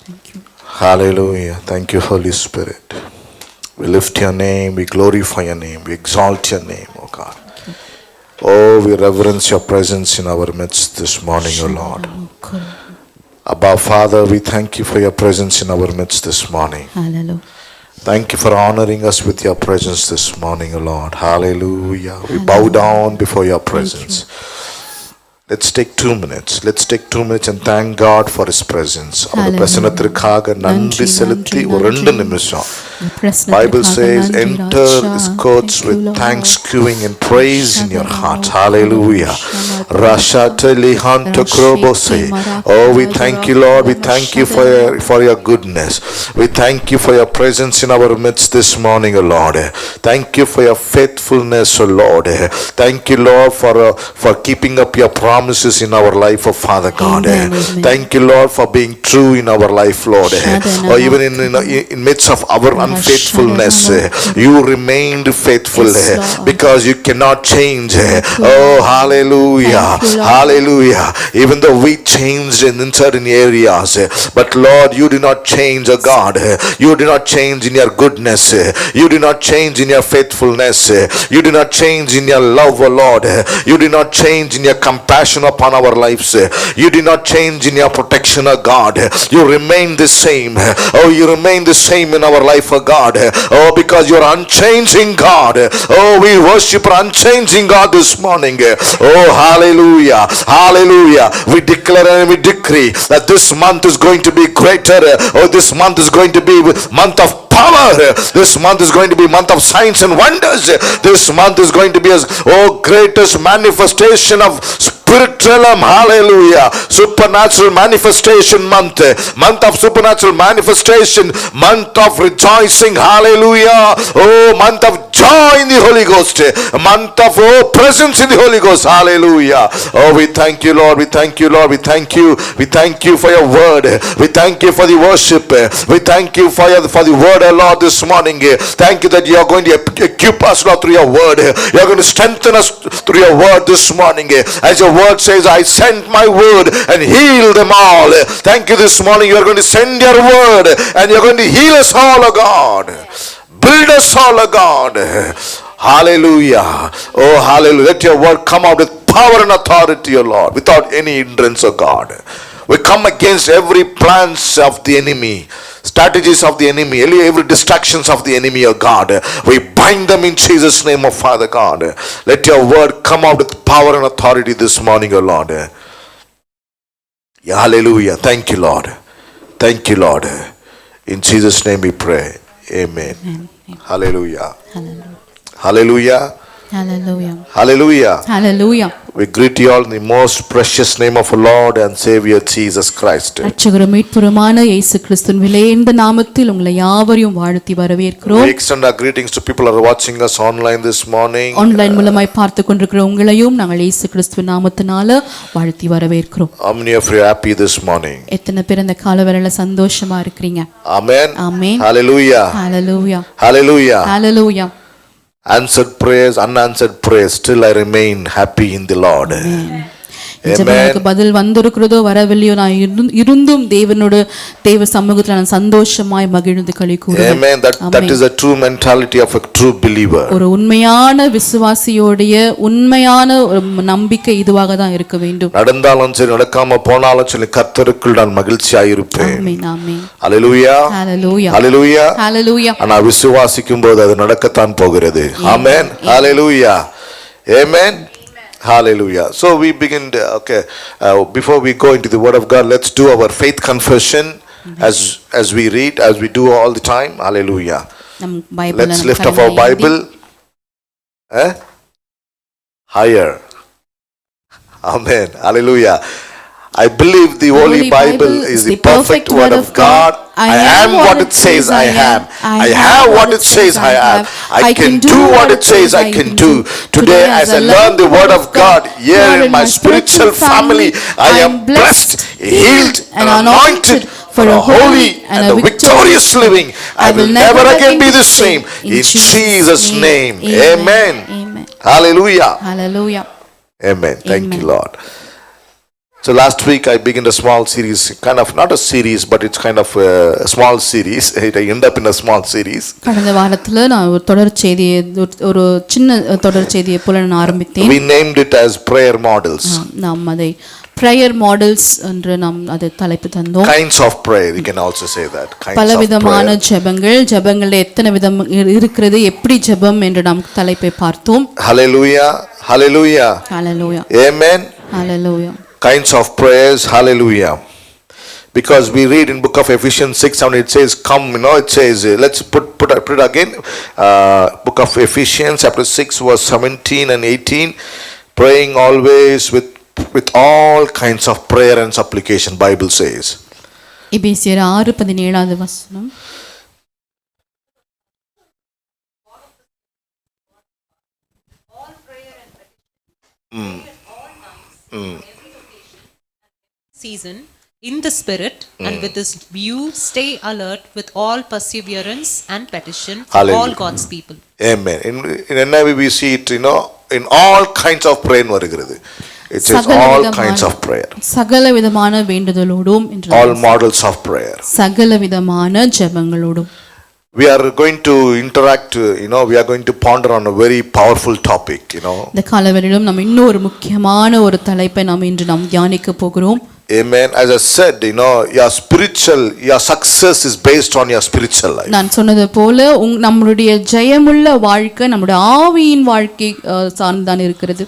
Speaker 1: Thank you.
Speaker 2: Hallelujah. Thank you Holy Spirit. We lift your name, we glorify your name, we exalt your name, oh God. Oh, we reverence your presence in our midst this morning, oh Lord. Abba Father, we thank you for your presence in our midst this morning.
Speaker 1: Hallelujah.
Speaker 2: Thank you for honoring us with your presence this morning, oh Lord. Hallelujah. We bow down before your presence. Let's take 2 minutes. Let's take 2 minutes and thank God for His presence. அவருடைய பிரசன்னத்திற்காக நன்றி செலுத்தி ஒரு 2 நிமிஷம். Bible says, enter His courts with thanksgiving and praise in your heart. Hallelujah. Oh, we thank you, Lord. We thank you for your goodness. We thank you for your presence in our midst this morning, O Lord. Thank you for your faithfulness, O Lord. Thank you, Lord, for keeping up your promise promises in our life, oh Father God.
Speaker 1: Amen, amen.
Speaker 2: Thank you, Lord, for being true in our life, Lord. Or even in midst of our unfaithfulness, you remained faithful,
Speaker 1: Yes, Lord.
Speaker 2: because you cannot change.
Speaker 1: you,
Speaker 2: Oh, hallelujah.
Speaker 1: Thank you, Lord.
Speaker 2: Hallelujah. Even though we changed in certain areas, but Lord, you did not change, oh God. You did not change in your goodness. You did not change in your faithfulness. You did not change in your love, oh Lord. You did not change in your compassion upon our lives. You did not change in your protection, oh God. You remain the same. Oh, you remain the same in our life, oh God. Oh, because you're unchanging God. Oh, we worship an unchanging God this morning. Oh, hallelujah. Hallelujah. We declare and we decree that this month is going to be greater. Oh, this month is going to be month of power. This month is going to be month of signs and wonders. This month is going to be greatest manifestation of spiritual, hallelujah, supernatural manifestation month. Month of supernatural manifestation, month of rejoicing, hallelujah. Oh, month of joy in the Holy Ghost, a month of presence in the Holy Ghost, hallelujah. Oh, we thank you, Lord. We thank you, Lord. We thank you. We thank you for your word. We thank you for the worship. We thank you for the word, Lord, this morning. Thank you that you are going to equip us, Lord, through your word. You are going to strengthen us through your word this morning. As your word says, I sent my word and healed them all. Thank you this morning. You are going to send your word and you are going to heal us all, oh God. Build us all, oh God. Hallelujah. Oh, hallelujah. Let your word come out with power and authority, oh Lord, without any hindrance, oh God. We come against every plans of the enemy, strategies of the enemy, every distractions of the enemy, oh God. We bind them in Jesus' name, oh Father God. Let your word come out with power and authority this morning, oh Lord. Hallelujah. Thank you, Lord. Thank you, Lord. In Jesus' name we pray. Amen.
Speaker 1: Amen.
Speaker 2: Hallelujah.
Speaker 1: Hallelujah.
Speaker 2: Hallelujah.
Speaker 1: Hallelujah.
Speaker 2: Hallelujah.
Speaker 1: Hallelujah.
Speaker 2: We greet you all in the most precious name of our Lord and Savior Jesus Christ.
Speaker 1: ரட்சகரும் மீட்பருமான இயேசு கிறிஸ்துவின் விலையேந்த நாமத்தில் உங்களை யாவரையும் வாழ்த்தி வரவேற்கிறோம்.
Speaker 2: We extend our greetings to people who are watching us online this morning.
Speaker 1: Online மூலமாய் பார்த்து கொண்டிருக்கிற உங்களையும் நாங்கள் இயேசு கிறிஸ்துவின் நாமத்தினால வாழ்த்தி வரவேற்கிறோம்.
Speaker 2: How many of you are happy this morning?
Speaker 1: எத்தனை பேர் இந்த காலவேளையில சந்தோஷமா இருக்கிறீங்க?
Speaker 2: Amen.
Speaker 1: Amen.
Speaker 2: Hallelujah.
Speaker 1: Hallelujah.
Speaker 2: Hallelujah.
Speaker 1: Hallelujah.
Speaker 2: Answered prayers, unanswered prayers, still I remain happy in the Lord.
Speaker 1: Amen. ஜெபங்களுக்கு பதில் வந்திருக்கிறதோ வரவில்லையோ நான் இருந்தும் தேவ சமூகத்தில் நான் சந்தோஷமாய் மகிழ்ந்து களி கூறுவேன்.
Speaker 2: Amen. That is a true mentality of a true believer.
Speaker 1: ஒரு உண்மையான விசுவாசியோடைய உண்மையான நம்பிக்கை இதுவாக தான் இருக்க வேண்டும்.
Speaker 2: நடந்தாலும் சரி நடக்காம போனாலும் சரி கர்த்தருக்குள் நான் மகிழ்ச்சியாய் இருப்பேன்.
Speaker 1: ஆமென். ஆமென்.
Speaker 2: ஹalleluya.
Speaker 1: ஹalleluya.
Speaker 2: ஹalleluya.
Speaker 1: ஹalleluya.
Speaker 2: நான் விசுவாசிக்கும் போது அது நடக்கத்தான் போகிறது. ஆமென். ஹalleluya. Amen. Hallelujah. So we begin, before we go into the word of God, let's do our faith confession as we read, as we do all the time. Hallelujah. Let's lift up our Bible higher. Amen. Hallelujah. I believe the Holy Bible is the perfect word of God. I am what it says I am. I have what it says I have. I can do what it says I can do. Today as I learn the word of God here in my spiritual family, I am blessed, healed and anointed for a holy and a victorious living. I will never again be the same. In Jesus' name. Amen.
Speaker 1: Amen.
Speaker 2: Hallelujah.
Speaker 1: Hallelujah.
Speaker 2: Amen. Thank you, Lord. So last week I began a small series, kind of not a series, but it's kind of a small series. It ended up in a small series.
Speaker 1: கடந்த வாரத்துல நான் ஒரு சின்ன தொடர் செய்தியை போல நான் ஆரம்பித்தேன்.
Speaker 2: We named it as prayer models.
Speaker 1: நாம் அதை prayer models என்று நாம் அது தலைப்பு தந்தோம்.
Speaker 2: Kinds of prayer, you can also say that.
Speaker 1: பலவிதமான ஜெபங்கள் எத்தனை விதம் இருக்கிறது, எப்படி ஜெபம் என்று நாம் தலைப்பை பார்த்தோம்.
Speaker 2: Hallelujah. Hallelujah.
Speaker 1: Hallelujah.
Speaker 2: Amen.
Speaker 1: Hallelujah.
Speaker 2: Kinds of prayers. Hallelujah. Because we read in book of Ephesians 6:7 it says come, it says let's put it again, book of Ephesians chapter 6 verse 17 and 18, praying always with all kinds of prayer and supplication, Bible says.
Speaker 1: எபேசியர் 6:17 வசனம்.
Speaker 3: season in the spirit, and with this view stay alert with all perseverance and petition for all
Speaker 2: Hallelujah.
Speaker 3: God's people.
Speaker 2: Amen. In NIV we see it, in all kinds of prayer வருகிறது. It says all kinds of prayer.
Speaker 1: சகல விதமான வேண்டுதலோடும் என்று
Speaker 2: All models of prayer.
Speaker 1: சகல விதமான ஜெபங்களோடும்.
Speaker 2: We are going to interact, we are going to ponder on a very powerful topic,
Speaker 1: இந்த காலவெளியிலும் நாம் இன்னொரு முக்கியமான ஒரு தலைப்பை நாம் இன்று தியானிக்க போகிறோம்.
Speaker 2: Amen. As I said, your success is based on your spiritual life.
Speaker 1: நான் சொன்னது போல நம்மளுடைய ஜெயமுள்ள வாழ்க்கை நம்முடைய ஆவியின் வாழ்க்கை சார்ந்துதான் இருக்கிறது.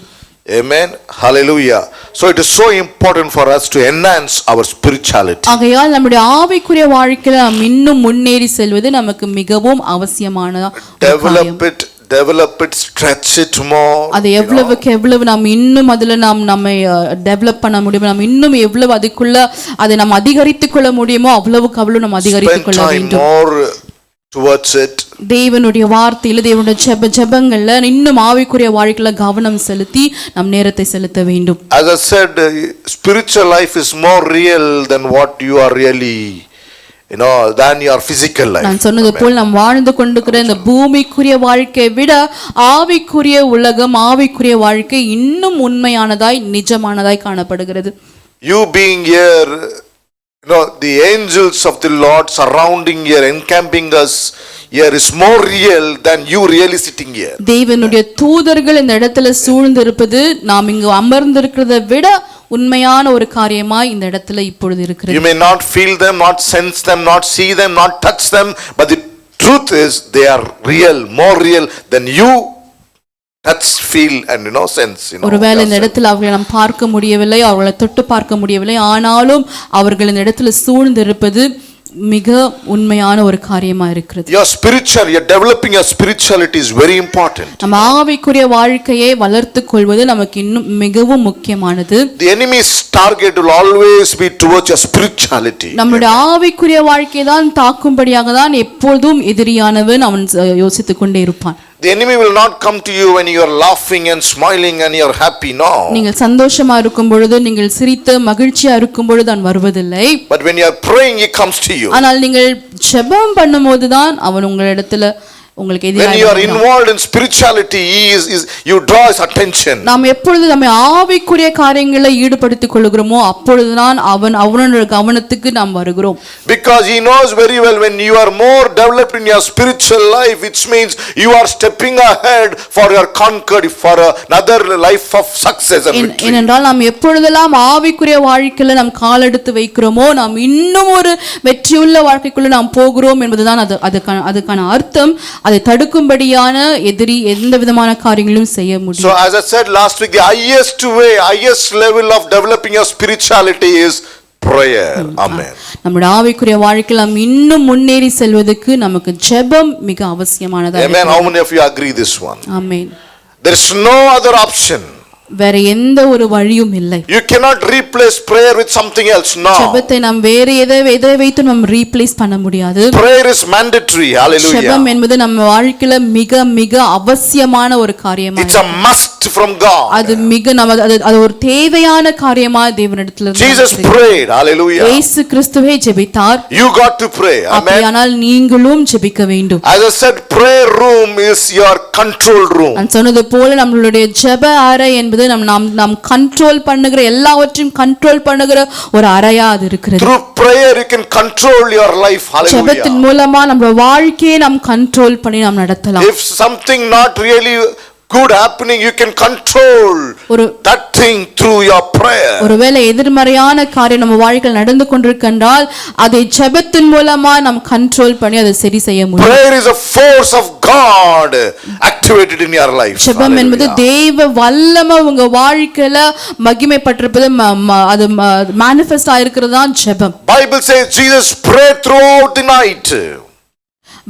Speaker 2: Amen. Hallelujah. So it is so important for us to enhance our spirituality.
Speaker 1: ஆகையால் நம்முடைய ஆவிக்குரிய வாழ்க்கையில நாம் இன்னும் முன்னேறி செல்வது நமக்கு மிகவும் அவசியமான
Speaker 2: Develop it, stretch it more.
Speaker 1: அது எவ்வளவு நாம் இன்னும் அதுல நம்மை டெவலப் பண்ண முடியுமோ, நாம் இன்னும் எவ்வளவு அதுக்குள்ள அதை நாம் அதிகரித்துக் கொள்ள முடியுமோ அவ்வளவு நாம் அதிகரித்துக் கொள்ள வேண்டும்.
Speaker 2: More towards it.
Speaker 1: தேவனுடைய வார்த்தையில தேவனுடைய ஜெபங்கள்ல இன்னும் ஆவிக்குரிய வாழ்க்கையில கவனம் செலுத்தி நம் நேரத்தை செலுத்த வேண்டும்.
Speaker 2: As I said, spiritual life is more real than what you are really, than your physical life.
Speaker 1: நான் சொன்னது போல் நாம் வாழ்ந்து கொண்டிருக்கிற இந்த பூமிக்குரிய வாழ்க்கையை விட ஆவிக்குரிய உலகம், ஆவிக்குரிய வாழ்க்கை இன்னும் உண்மையானதாய் நிஜமானதாய் காணப்படுகிறது.
Speaker 2: You being here, the angels of the Lord surrounding here, encamping us here is more real than you really sitting here.
Speaker 1: தேவனுடைய தூதர்கள் இந்த இடத்துல சூழ்ந்திருப்பது நாம் இங்கு அமர்ந்திருக்கிறதை விட உண்மையான ஒரு காரியமாய் இந்த இடத்துல இப்பொழுது இருக்கிறது.
Speaker 2: You may not feel them, not sense them, not see them, not touch them, but the truth is they are real, more real than you touch, feel and sense.
Speaker 1: ஒருவேளை இந்த இடத்துல அவர்களை நாம் பார்க்க முடியவில்லை, அவர்களை தொட்டு பார்க்க முடியவில்லை, ஆனாலும் அவர்கள் இந்த இடத்துல சூழ்ந்திருப்பது மிக உண்மையான ஒரு காரியமா இருக்கிறது.
Speaker 2: You're developing your spirituality is very important.
Speaker 1: நம்ம ஆவிக்குரிய வாழ்க்கையை வளர்த்துக் கொள்வது நமக்கு இன்னும் மிகவும் முக்கியமானது.
Speaker 2: The enemy's target will always be towards your spirituality.
Speaker 1: நம்முடைய ஆவிக்குரிய வாழ்க்கையை தான் தாக்கும்படியாக தான் எப்பொழுதும் எதிரியானவன் அவன் யோசித்துக் கொண்டே இருப்பான்.
Speaker 2: The enemy will not come to you when you are laughing and smiling and you are happy. No.
Speaker 1: நீங்கள் சந்தோஷமா இருக்கும் பொழுது, நீங்கள் சிரித்து மகிழ்ச்சியா இருக்கும் பொழுது தான் வருவதில்லை.
Speaker 2: But when you are praying, he comes to you.
Speaker 1: ஆனால் நீங்கள் ஜெபம் பண்ணும்போது தான் அவன் உங்களிடத்துல உங்களுக்கு எதிராக.
Speaker 2: When you are involved in spirituality, you draw his attention.
Speaker 1: நாம் எப்பொழுது நம்மை ஆவிக்குரிய காரியங்களில் ஈடுபடுத்திக் கொள்கிறோமோ அப்பொழுதுதான் அவனுடைய கவனத்துக்கு நாம் வருகிறோம்.
Speaker 2: Because he knows very well when you are more developed in your spiritual life, which means you are stepping ahead for your conquered, for another life of success and victory.
Speaker 1: ஏனென்றால் நாம் எப்பொழுதெல்லாம் ஆவிக்குரிய வாழ்க்கையில நாம் காலெடுத்து வைக்கிறோமோ நாம் இன்னும் ஒரு வெற்றியுள்ள வாழ்க்கைக்குள்ள நாம் போகிறோம் என்பதுதான் அதுக்கான அர்த்தம். அதை தடுக்கும்படியான எதிரி எந்த விதமான காரியங்களும் செய்ய முடியும்.
Speaker 2: So as I said last week, the highest level of developing your spirituality is prayer. Amen.
Speaker 1: நம்முடைய ஆவிக்குரிய வாழ்க்கையில் நாம் இன்னும் முன்னேறி செல்வதற்கு நமக்கு ஜெபம் மிக அவசியமானதா
Speaker 2: இருக்கு. Amen. How many of you agree this one?
Speaker 1: Amen.
Speaker 2: There is no other option.
Speaker 1: வேற எந்த ஒரு வழியும் இல்லை.
Speaker 2: You cannot replace prayer with something else. No.
Speaker 1: ஜெபத்தை நாம் வேற எதை வைத்து நாம் ரீப்ளேஸ் பண்ண முடியாது.
Speaker 2: Prayer is mandatory. Hallelujah.
Speaker 1: ஜெபம் என்பது நம்ம வாழ்க்கையில மிக மிக அவசியமான ஒரு காரியமா.
Speaker 2: It's a must from God.
Speaker 1: அது மிக அது ஒரு தேவையான காரியமா தேவனிடத்தில் இருந்து.
Speaker 2: Jesus prayed. Hallelujah.
Speaker 1: இயேசு கிறிஸ்துவே ஜெபித்தார்.
Speaker 2: You got to pray. Amen.
Speaker 1: அப்படியானால் நீங்களும் ஜெபிக்க வேண்டும்.
Speaker 2: As I said, prayer room is your control room.
Speaker 1: நான் சொன்னது போல நம்மளுடைய ஜெப அறை என்பது நாம் கண்ட்ரோல் பண்ணுகிற எல்லாவற்றையும் கண்ட்ரோல் பண்ணுகிற ஒரு அறையா அது இருக்கிறது.
Speaker 2: Through prayer you can control your life. Hallelujah.
Speaker 1: ஜெபத்தின் மூலமா நம்ம வாழ்க்கையை நாம் கண்ட்ரோல் பண்ணி நாம் நடத்தலாம்.
Speaker 2: If something not really good happening, you can control that thing through your prayer.
Speaker 1: ஒருவேளை எதிர்மறையான காரியம் நம்ம வாழ்க்கையில் நடந்து கொண்டிருக்கின்றால் அதை ஜெபத்தின் மூலமா நாம் கண்ட்ரோல் பண்ணி அதை சரி செய்ய முடியும்.
Speaker 2: Prayer is a force of God activated in your life.
Speaker 1: ஜெபம் என்பது தேவ வல்லமை உங்க வாழ்க்கையில மகிமைப்பட்டிருப்பது அது manifest ஆயிருக்கிறது தான் ஜெபம்.
Speaker 2: Bible says Jesus prayed throughout the night.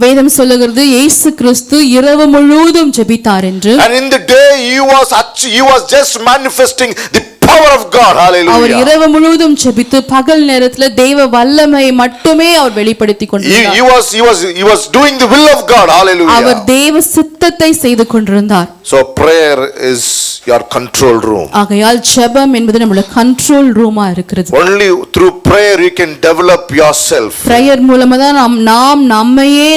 Speaker 1: வேதம் சொல்லுகிறது இயேசு கிறிஸ்து இரவு முழுவதும் ஜெபித்தார் என்று.
Speaker 2: And in the day he was just manifesting the power of God. Hallelujah.
Speaker 1: அவர் இரவு முழுவதும் ஜெபித்து பகல் நேரத்துல தேவ வல்லமையை மட்டுமே அவர் வெளிப்படுத்திக் கொண்டிருந்தார்.
Speaker 2: He was doing the will of God. Hallelujah.
Speaker 1: அவர் தேவ சித்தத்தை செய்து கொண்டிருந்தார்.
Speaker 2: So prayer is your control room.
Speaker 1: ஆகையால் ஜெபம் என்பது நம்மளுடைய கண்ட்ரோல் ரூமா இருக்கிறது.
Speaker 2: Only through prayer you can develop yourself.
Speaker 1: Prayer மூலமா தான் நாம் நம்மையே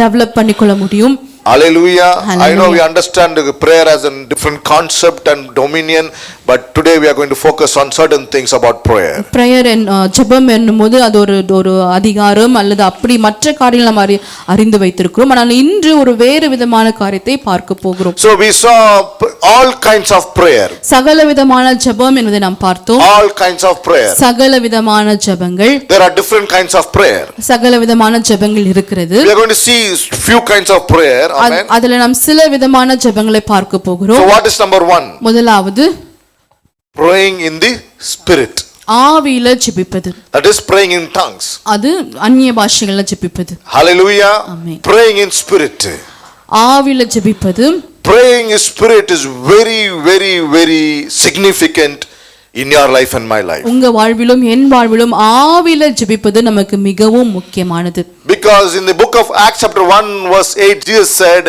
Speaker 1: டெவலப் பண்ணிக்கொள்ள முடியும்.
Speaker 2: Hallelujah.
Speaker 1: Hallelujah.
Speaker 2: I know we understand prayer as a different concept and dominion, but today we are going to focus on certain things about prayer.
Speaker 1: Prayer ஜெபம் என்னும்போது அது ஒரு அதிகாரம் அல்லது அப்படி மற்ற காரியங்கள் நம்ம அறிந்து வைத்திருக்கிறோம். ஆனால் இன்று ஒரு வேறு விதமான காரியத்தை பார்க்க போகிறோம்.
Speaker 2: So we saw all kinds of prayer.
Speaker 1: சகல விதமான ஜெபம் என்பதை நாம் பார்த்தோம்.
Speaker 2: All kinds of prayer.
Speaker 1: சகல விதமான ஜெபங்கள்.
Speaker 2: There are different kinds of prayer.
Speaker 1: சகல விதமான ஜெபங்கள் இருக்கிறது.
Speaker 2: We are going to see few kinds of prayer. Amen.
Speaker 1: அதுல நாம் சில விதமான ஜெபங்களை பார்க்க போகிறோம்.
Speaker 2: So what is number 1?
Speaker 1: முதலாவது
Speaker 2: praying in the spirit.
Speaker 1: ஆவியில ஜெபிப்பது.
Speaker 2: That is praying in tongues.
Speaker 1: அது அந்நிய பாஷைகள்ல ஜெபிப்பது.
Speaker 2: Hallelujah.
Speaker 1: Amen.
Speaker 2: Praying in spirit.
Speaker 1: ஆவியில ஜெபிப்பது.
Speaker 2: Praying in spirit is very very very significant in your life and my life.
Speaker 1: உங்க வாழ்விலும் என் வாழ்விலும் ஆவியில ஜெபிப்பது நமக்கு மிகவும் முக்கியமானது.
Speaker 2: Because in the book of Acts chapter 1 verse 8 Jesus said,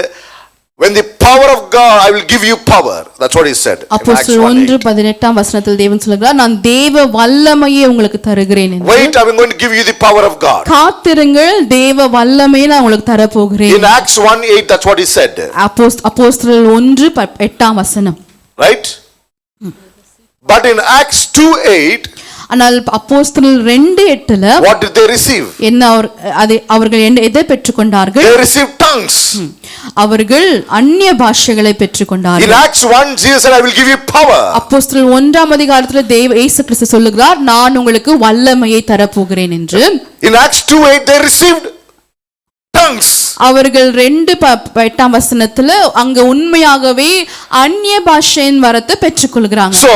Speaker 2: when the power of God, I will give you power. That's what he said.
Speaker 1: அப்போஸ்தலர் 1:18 வசனத்தில் தேவன் சொல்கிறார், நான் தேவ வல்லமையை உங்களுக்கு தருகிறேன் என்று.
Speaker 2: Wait, I'm going to give you the power of God.
Speaker 1: காத்திருங்கள், தேவ வல்லமையை நான் உங்களுக்கு தர போகிறேன்.
Speaker 2: In Acts 1:8 that's what he said.
Speaker 1: அப்போஸ்தலர் 1:8 வசனம்.
Speaker 2: Right? But in Acts 2:8,
Speaker 1: ஆனால் அப்போஸ்தலர் 2:8ல
Speaker 2: what did they receive?
Speaker 1: என்ன அவர்கள் எதை பெற்றுக்கொண்டார்கள்?
Speaker 2: They received tongues.
Speaker 1: அவர்கள் அந்நிய பாஷைகளை பெற்றுக்கொண்டார்கள்.
Speaker 2: In Acts 1 Jesus said, I will give you power.
Speaker 1: அப்போஸ்தலர் 1ஆம் அதிகாரத்துல இயேசு கிறிஸ்து சொல்லுகிறார், நான் உங்களுக்கு வல்லமையை தர போகிறேன் என்று.
Speaker 2: In Acts 2:8 they received tongues.
Speaker 1: அவர்கள் 2:8 வசனத்துல அங்க உண்மையாகவே அந்நிய பாஷையின் வரத்தை பெற்றுக்கொள்கிறாங்க.
Speaker 2: So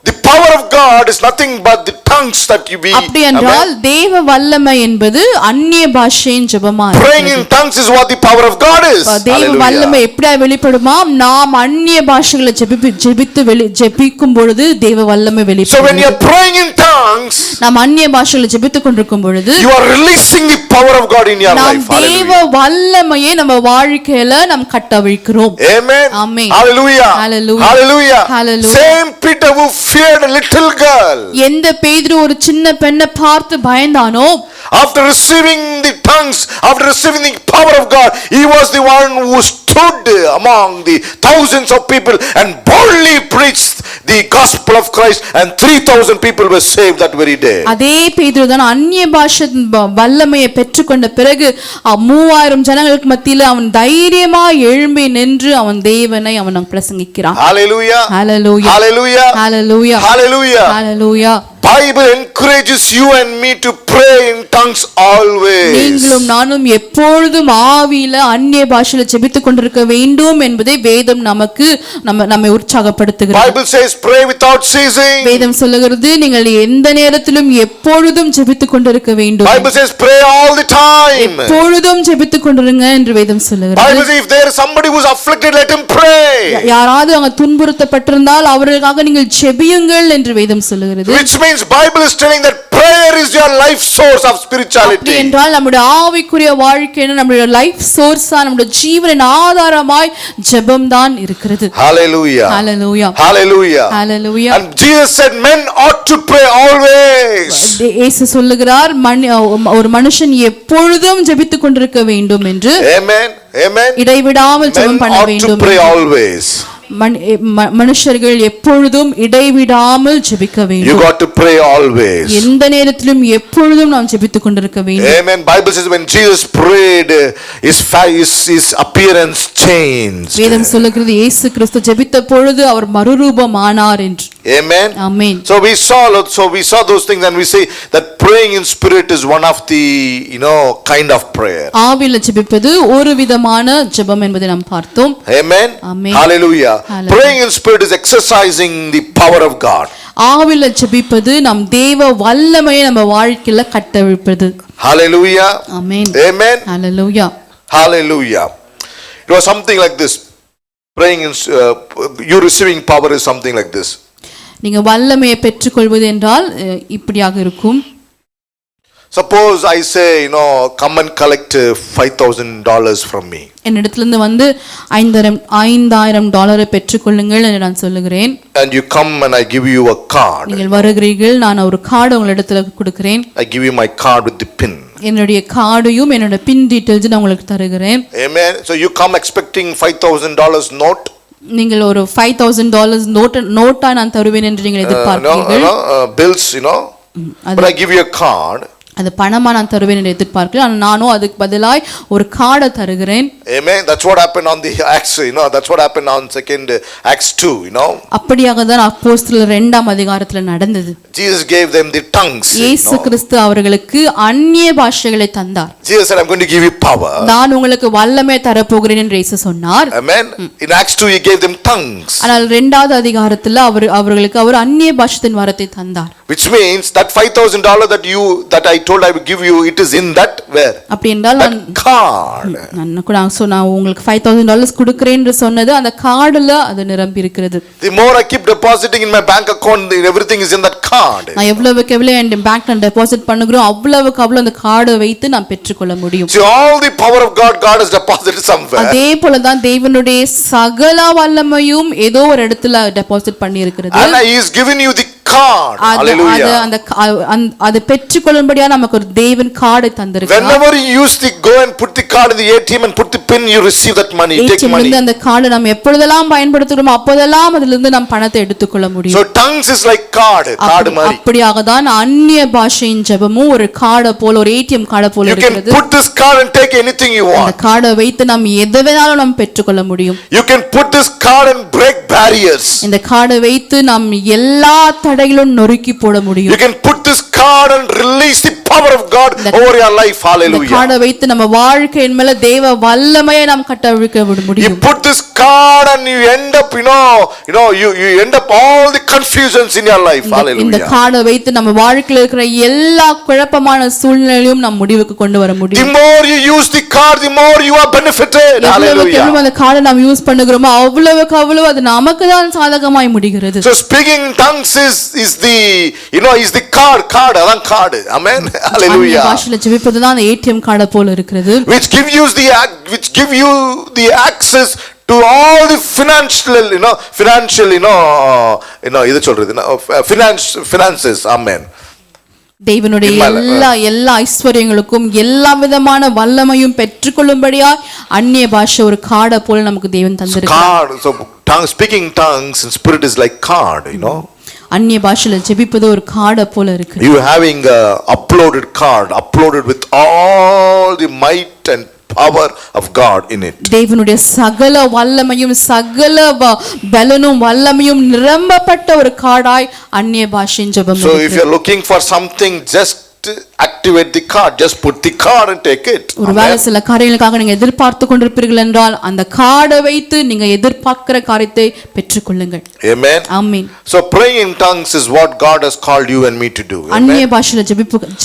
Speaker 2: the power of God is nothing but the tongues that you be.
Speaker 1: அப்படி என்றால் தேவ வல்லமை என்பது அந்நிய பாஷையின் ஜெபமா இருக்கிறது.
Speaker 2: Praying in tongues is what the power of God is.
Speaker 1: தேவ வல்லமை எப்படி வெளிப்படுமா? நாம் அந்நிய பாஷைகளை ஜெபிக்கும் பொழுது தேவ வல்லமை வெளிப்படும்.
Speaker 2: So when you are praying in tongues,
Speaker 1: நாம் அந்நிய பாஷைகளை ஜெபித்துக் கொண்டிருக்கும் பொழுது
Speaker 2: you are releasing the power of God in your life.
Speaker 1: தேவ வல்லமையை நம்ம வாழ்க்கையில நாம் கட்டவிழ்க்கிறோம்.
Speaker 2: Amen.
Speaker 1: Amen.
Speaker 2: Hallelujah.
Speaker 1: Hallelujah.
Speaker 2: Hallelujah.
Speaker 1: Hallelujah.
Speaker 2: Same Peter who feared a little girl.
Speaker 1: எந்த பேதுரு ஒரு சின்ன பெண்ணை பார்த்து பயந்தானோ,
Speaker 2: after receiving the tongues, after receiving the power of God, he was the one who stood among the thousands of people and boldly preached the gospel of Christ, and 3,000 people were saved that very day.
Speaker 1: அதே பேதுரு தான் அந்நிய பாஷை வல்லமையை பெற்றுக்கொண்ட பிறகு 3000 ஜனங்களுக்கு மத்தியில அவன் தைரியமா எழும்பி நின்று அவன் தேவனை அவன் பிரசங்கிக்கிறான்.
Speaker 2: Hallelujah.
Speaker 1: Hallelujah.
Speaker 2: Hallelujah.
Speaker 1: Hallelujah.
Speaker 2: Hallelujah.
Speaker 1: Hallelujah.
Speaker 2: Bible encourages you and me to pray in tongues always.
Speaker 1: நீங்களும் நானும் எப்பொழுதும் ஆவியில அந்நிய பாஷையில ஜெபித்துக் கொண்டிருக்க வேண்டும் என்பதை வேதம் நம்மை உற்சாகப்படுத்துகிறது.
Speaker 2: Bible says pray without ceasing.
Speaker 1: வேதம் சொல்லுகிறது நீங்கள் எந்த நேரத்திலும் எப்பொழுதும் ஜெபித்துக் கொண்டிருக்க வேண்டும்.
Speaker 2: Bible says pray all the time.
Speaker 1: எப்பொழுதும் ஜெபித்துக் கொண்டிருங்க என்று வேதம் சொல்லுகிறது.
Speaker 2: Bible says if there is somebody who is afflicted, let him pray.
Speaker 1: யாராவது அவங்க துன்புறுத்தப்பட்டிருந்தால் அவர்களுக்காக நீங்கள் ஜெபியுங்கள் என்று வேதம் சொல்லுகிறது.
Speaker 2: Which means Bible is telling that prayer is your life source of spirituality.
Speaker 1: அப்படி என்றால் நம்முடைய ஆவிக்குரிய வாழ்க்கையில நம்முடைய லைஃப் சோர்ஸா நம்முடைய ஜீவனின் ஆதாரமாய் ஜெபம் தான் இருக்கிறது.
Speaker 2: Hallelujah.
Speaker 1: Hallelujah.
Speaker 2: Hallelujah.
Speaker 1: Hallelujah.
Speaker 2: And Jesus said men ought to pray always.
Speaker 1: இயேசு சொல்லுகிறார் ஒரு மனுஷன் எப்பொழுதும் ஜெபித்துக் கொண்டிருக்க வேண்டும் என்று.
Speaker 2: Amen. Amen.
Speaker 1: இடைவிடாமல் ஜெபம் பண்ண வேண்டும்.
Speaker 2: Men ought to pray always.
Speaker 1: மனுஷர்கள் எப்பொழுதும் இடைவிடாமல் ஜெபிக்க வேண்டும்.
Speaker 2: You got to pray always.
Speaker 1: எந்த நேரத்திலும் எப்பொழுதும் நாம் ஜெபித்துக் கொண்டிருக்க வேண்டும்.
Speaker 2: Amen. Bible says when Jesus prayed his appearance changed.
Speaker 1: வேதம் சொல்லுகிறது இயேசு கிறிஸ்து ஜெபித்த பொழுது அவர் மறுரூபமானார் என்று.
Speaker 2: Amen.
Speaker 1: Amen.
Speaker 2: So we saw those things and we say that praying in spirit is one of the kind of prayer.
Speaker 1: ஆவியில ஜெபிப்பது ஒரு விதமான ஜெபம் என்பதை நாம் பார்த்தோம்.
Speaker 2: Amen.
Speaker 1: Amen.
Speaker 2: Hallelujah. Praying in spirit is exercising the power of God.
Speaker 1: ஆவியில ஜெபிப்பது நம் தேவ வல்லமையை நம்ம வாழ்க்கையில கட்டவிழ்ப்பது.
Speaker 2: Hallelujah.
Speaker 1: Amen.
Speaker 2: Amen.
Speaker 1: Hallelujah.
Speaker 2: Hallelujah. It was something like this. Praying in you receiving power is something like this.
Speaker 1: நீங்க வல்லமையை பெற்றுக்கொள்வது என்றால் இப்படியாக இருக்கும்.
Speaker 2: Suppose I say, come and collect $5,000 from me.
Speaker 1: என்னிடத்திலிருந்து வந்து $5,000 பெற்றுக்கொள்ளுங்கள் என்று நான் சொல்லுகிறேன்.
Speaker 2: And you come and I give you a card.
Speaker 1: நீங்கள் வருகிறீர்கள், நான் ஒரு கார்டு உங்களிடத்துல கொடுக்கிறேன்.
Speaker 2: I give you my card with the pin.
Speaker 1: என்னுடைய கார்டையும் என்னோட பின் டீடைல்ஸ் நான் உங்களுக்கு தருகிறேன்.
Speaker 2: Amen. So you come expecting $5,000 note.
Speaker 1: நீங்கள் ஒரு $5,000 நோட்டா நான் தருவேன் என்று நீங்கள் எதிர்பார்க்கிறீர்கள்.
Speaker 2: Bills, but I give you a card.
Speaker 1: அது பணமா நான் தருவேன் என்று எதிர்பார்க்கிறேன். ஆனால் நானும் அதுக்கு பதிலாய் ஒரு கார்டை தருகிறேன்.
Speaker 2: Amen. That's what happened on the Acts, that's what happened on second Acts 2,
Speaker 1: அப்படியாக தான் அப்போஸ்தலர் 2ஆம் அதிகாரத்தில் நடந்தது.
Speaker 2: Jesus gave them the tongues.
Speaker 1: இயேசு கிறிஸ்து அவர்களுக்கு அந்நிய பாஷைகளை தந்தார்.
Speaker 2: Jesus said, I'm going to give you power.
Speaker 1: நான் உங்களுக்கு வல்லமை தர போகிறேன் என்று இயேசு சொன்னார்.
Speaker 2: Amen. In Acts 2 he gave them tongues.
Speaker 1: ஆனால் 2வது அதிகாரத்தில் அவர்களுக்கு அவர் அந்நிய பாஷையின் வரத்தை தந்தார்.
Speaker 2: Which means that $5,000 that I told I will give you, it is in that where?
Speaker 1: அப்படி என்றால் நான் உங்களுக்கு $5,000 கொடுக்கிறேன் என்று சொன்னது அந்த கார்டுல அது நிரம்பி இருக்கிறது.
Speaker 2: The more I keep depositing in my bank account, everything is in that card.
Speaker 1: நான் எவ்வளவுக்கு எவ்வளவு என் பேங்க்ல டெபாசிட் பண்ணுகிறோம் அவ்வளவுக்கு அவ்வளவு அந்த கார்டை வைத்து நான் பெற்றுக்கொள்ள முடியும்.
Speaker 2: See, all the power of God has deposited somewhere.
Speaker 1: அதே போல தான் தேவனுடைய சகல வல்லமையும் ஏதோ ஒரு இடத்துல டெபாசிட் பண்ணி இருக்கிறது.
Speaker 2: And he is giving you the card. Hallelujah.
Speaker 1: அது பெற்றுக்கொள்ளும்படியா நமக்கு ஒரு தேவன் கார்டை தந்திருக்கிறார்.
Speaker 2: Whenever you use go and put the card in the ATM and put the pin, you receive that money. Take money.
Speaker 1: அந்த கார்டை நாம் எப்பொழுதெல்லாம் பயன்படுத்துகிறோமோ அப்போதெல்லாம் அதிலிருந்து நாம் பணத்தை எடுத்துக்கொள்ள முடியும்.
Speaker 2: So tongues is like card மாதிரி.
Speaker 1: அப்படியாக தான் அந்நிய பாஷையின் ஜெபமும் ஒரு கார்டை போல, ஒரு ATM கார்டை போல இருக்கிறது.
Speaker 2: You can put this card and take anything you want.
Speaker 1: அந்த கார்டை வைத்து நாம் எதை வேணாலும் நாம் பெற்றுக்கொள்ள முடியும்.
Speaker 2: You can put this card and break barriers.
Speaker 1: இந்த கார்டை வைத்து நாம் எல்லா தடைகளும் நொறுக்கி போட முடியும்.
Speaker 2: You can put this card and release the power of God over your life. Hallelujah.
Speaker 1: இந்த கார்டை வைத்து நம்ம வாழ்க்கையின் மேல தேவ வல்லமையை நாம் கட்டவிழ்க்க முடியும்.
Speaker 2: You put this card and you end up you end up all the confusions in your life. Hallelujah.
Speaker 1: இந்த கார்டை வைத்து நம்ம வாழ்க்கையில இருக்கிற எல்லா குழப்பமான சூழ்நிலையும் நாம் முடிவுக்கு கொண்டு வர முடியும்.
Speaker 2: The more you use the card, the more you are benefited. Hallelujah.
Speaker 1: அந்த கார்டை நாம் யூஸ் பண்ணுகிறோமோ அவ்வளவுக்கு அவ்வளவு அது நமக்கு தான் சாதகமாய் முடிகிறது.
Speaker 2: So speaking in tongues is the is the card அதான் கார்டு. Amen. Hallelujah.
Speaker 1: பாஷையில ஜெபிப்பது தான் அந்த ATM கார்டை போல இருக்கிறது.
Speaker 2: Which give you the access to all the financial இது சொல்றது finances. Amen.
Speaker 1: தேவனுடைய எல்லா ஐஸ்வர்யங்களுக்கும் எல்லா விதமான வல்லமையும் பெற்றுக்கொள்ளும்படியா அந்நிய பாஷை ஒரு கார்டை போல நமக்கு தேவன் தந்திருக்கிறார்.
Speaker 2: So speaking tongues in spirit is like card,
Speaker 1: அந்நிய பாஷையில ஜெபிப்பது ஒரு கார்டை போல இருக்கு.
Speaker 2: You having a uploaded with all the might and power of God in it.
Speaker 1: தேவனுடைய சகல வல்லமையும் சகல பலனும் வல்லமையும் நிரம்பப்பட்ட ஒரு கார்டாய் அந்நிய பாஷையின் ஜெபம்.
Speaker 2: So if you are looking for something, just activate the card. Just put the card and take it.
Speaker 1: ஒருவேளை சில காரியங்களுக்காக நீங்க எதிர்பார்த்து கொண்டிருப்பீர்கள் என்றால் அந்த கார்டை வைத்து நீங்க எதிர்பார்க்கிற காரியத்தை பெற்றுக்கொள்ளுங்கள்.
Speaker 2: Amen.
Speaker 1: Amen.
Speaker 2: So praying in tongues is what God has called you and me to do.
Speaker 1: அந்நிய பாஷையில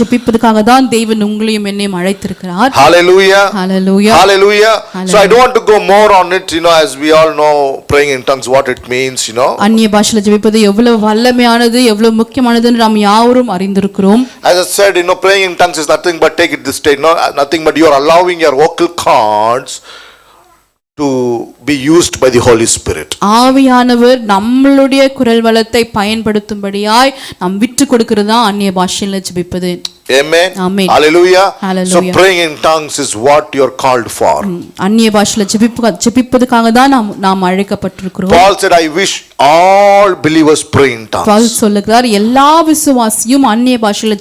Speaker 1: ஜெபிப்பதற்காக தான் தேவன் உங்களையும் என்னையும் அழைத்திருக்கிறார்.
Speaker 2: Hallelujah.
Speaker 1: Hallelujah.
Speaker 2: Hallelujah. So I don't want to go more on it, as we all know praying in tongues what it means,
Speaker 1: அந்நிய பாஷையில ஜெபிப்பது எவ்வளவு வல்லமையானது எவ்வளவு முக்கியமானது என்று நாம் யாவரும் அறிந்திருக்கிறோம்.
Speaker 2: As I said, praying in tongues is nothing but take it this state, nothing but you are allowing your vocal cords to be used by the Holy Spirit.
Speaker 1: ஆவியானவர் நம்மளுடைய குரல் வளத்தை பயன்படுத்தும்படியாய் நாம் விட்டு கொடுக்கிறது தான் அந்நிய பாஷையில ஜெபிப்பது.
Speaker 2: Amen.
Speaker 1: Amen.
Speaker 2: Hallelujah.
Speaker 1: Hallelujah.
Speaker 2: So praying in tongues is what you are called for.
Speaker 1: அந்நிய பாஷையில ஜெபிப்பதற்காக தான் நாம் அழைக்கப்பட்டிருக்கிறோம்.
Speaker 2: Paul said, I wish all believers pray in tongues.
Speaker 1: Pavul சொல்லுகிறார் எல்லா விசுவாசியும் அந்நிய பாஷையில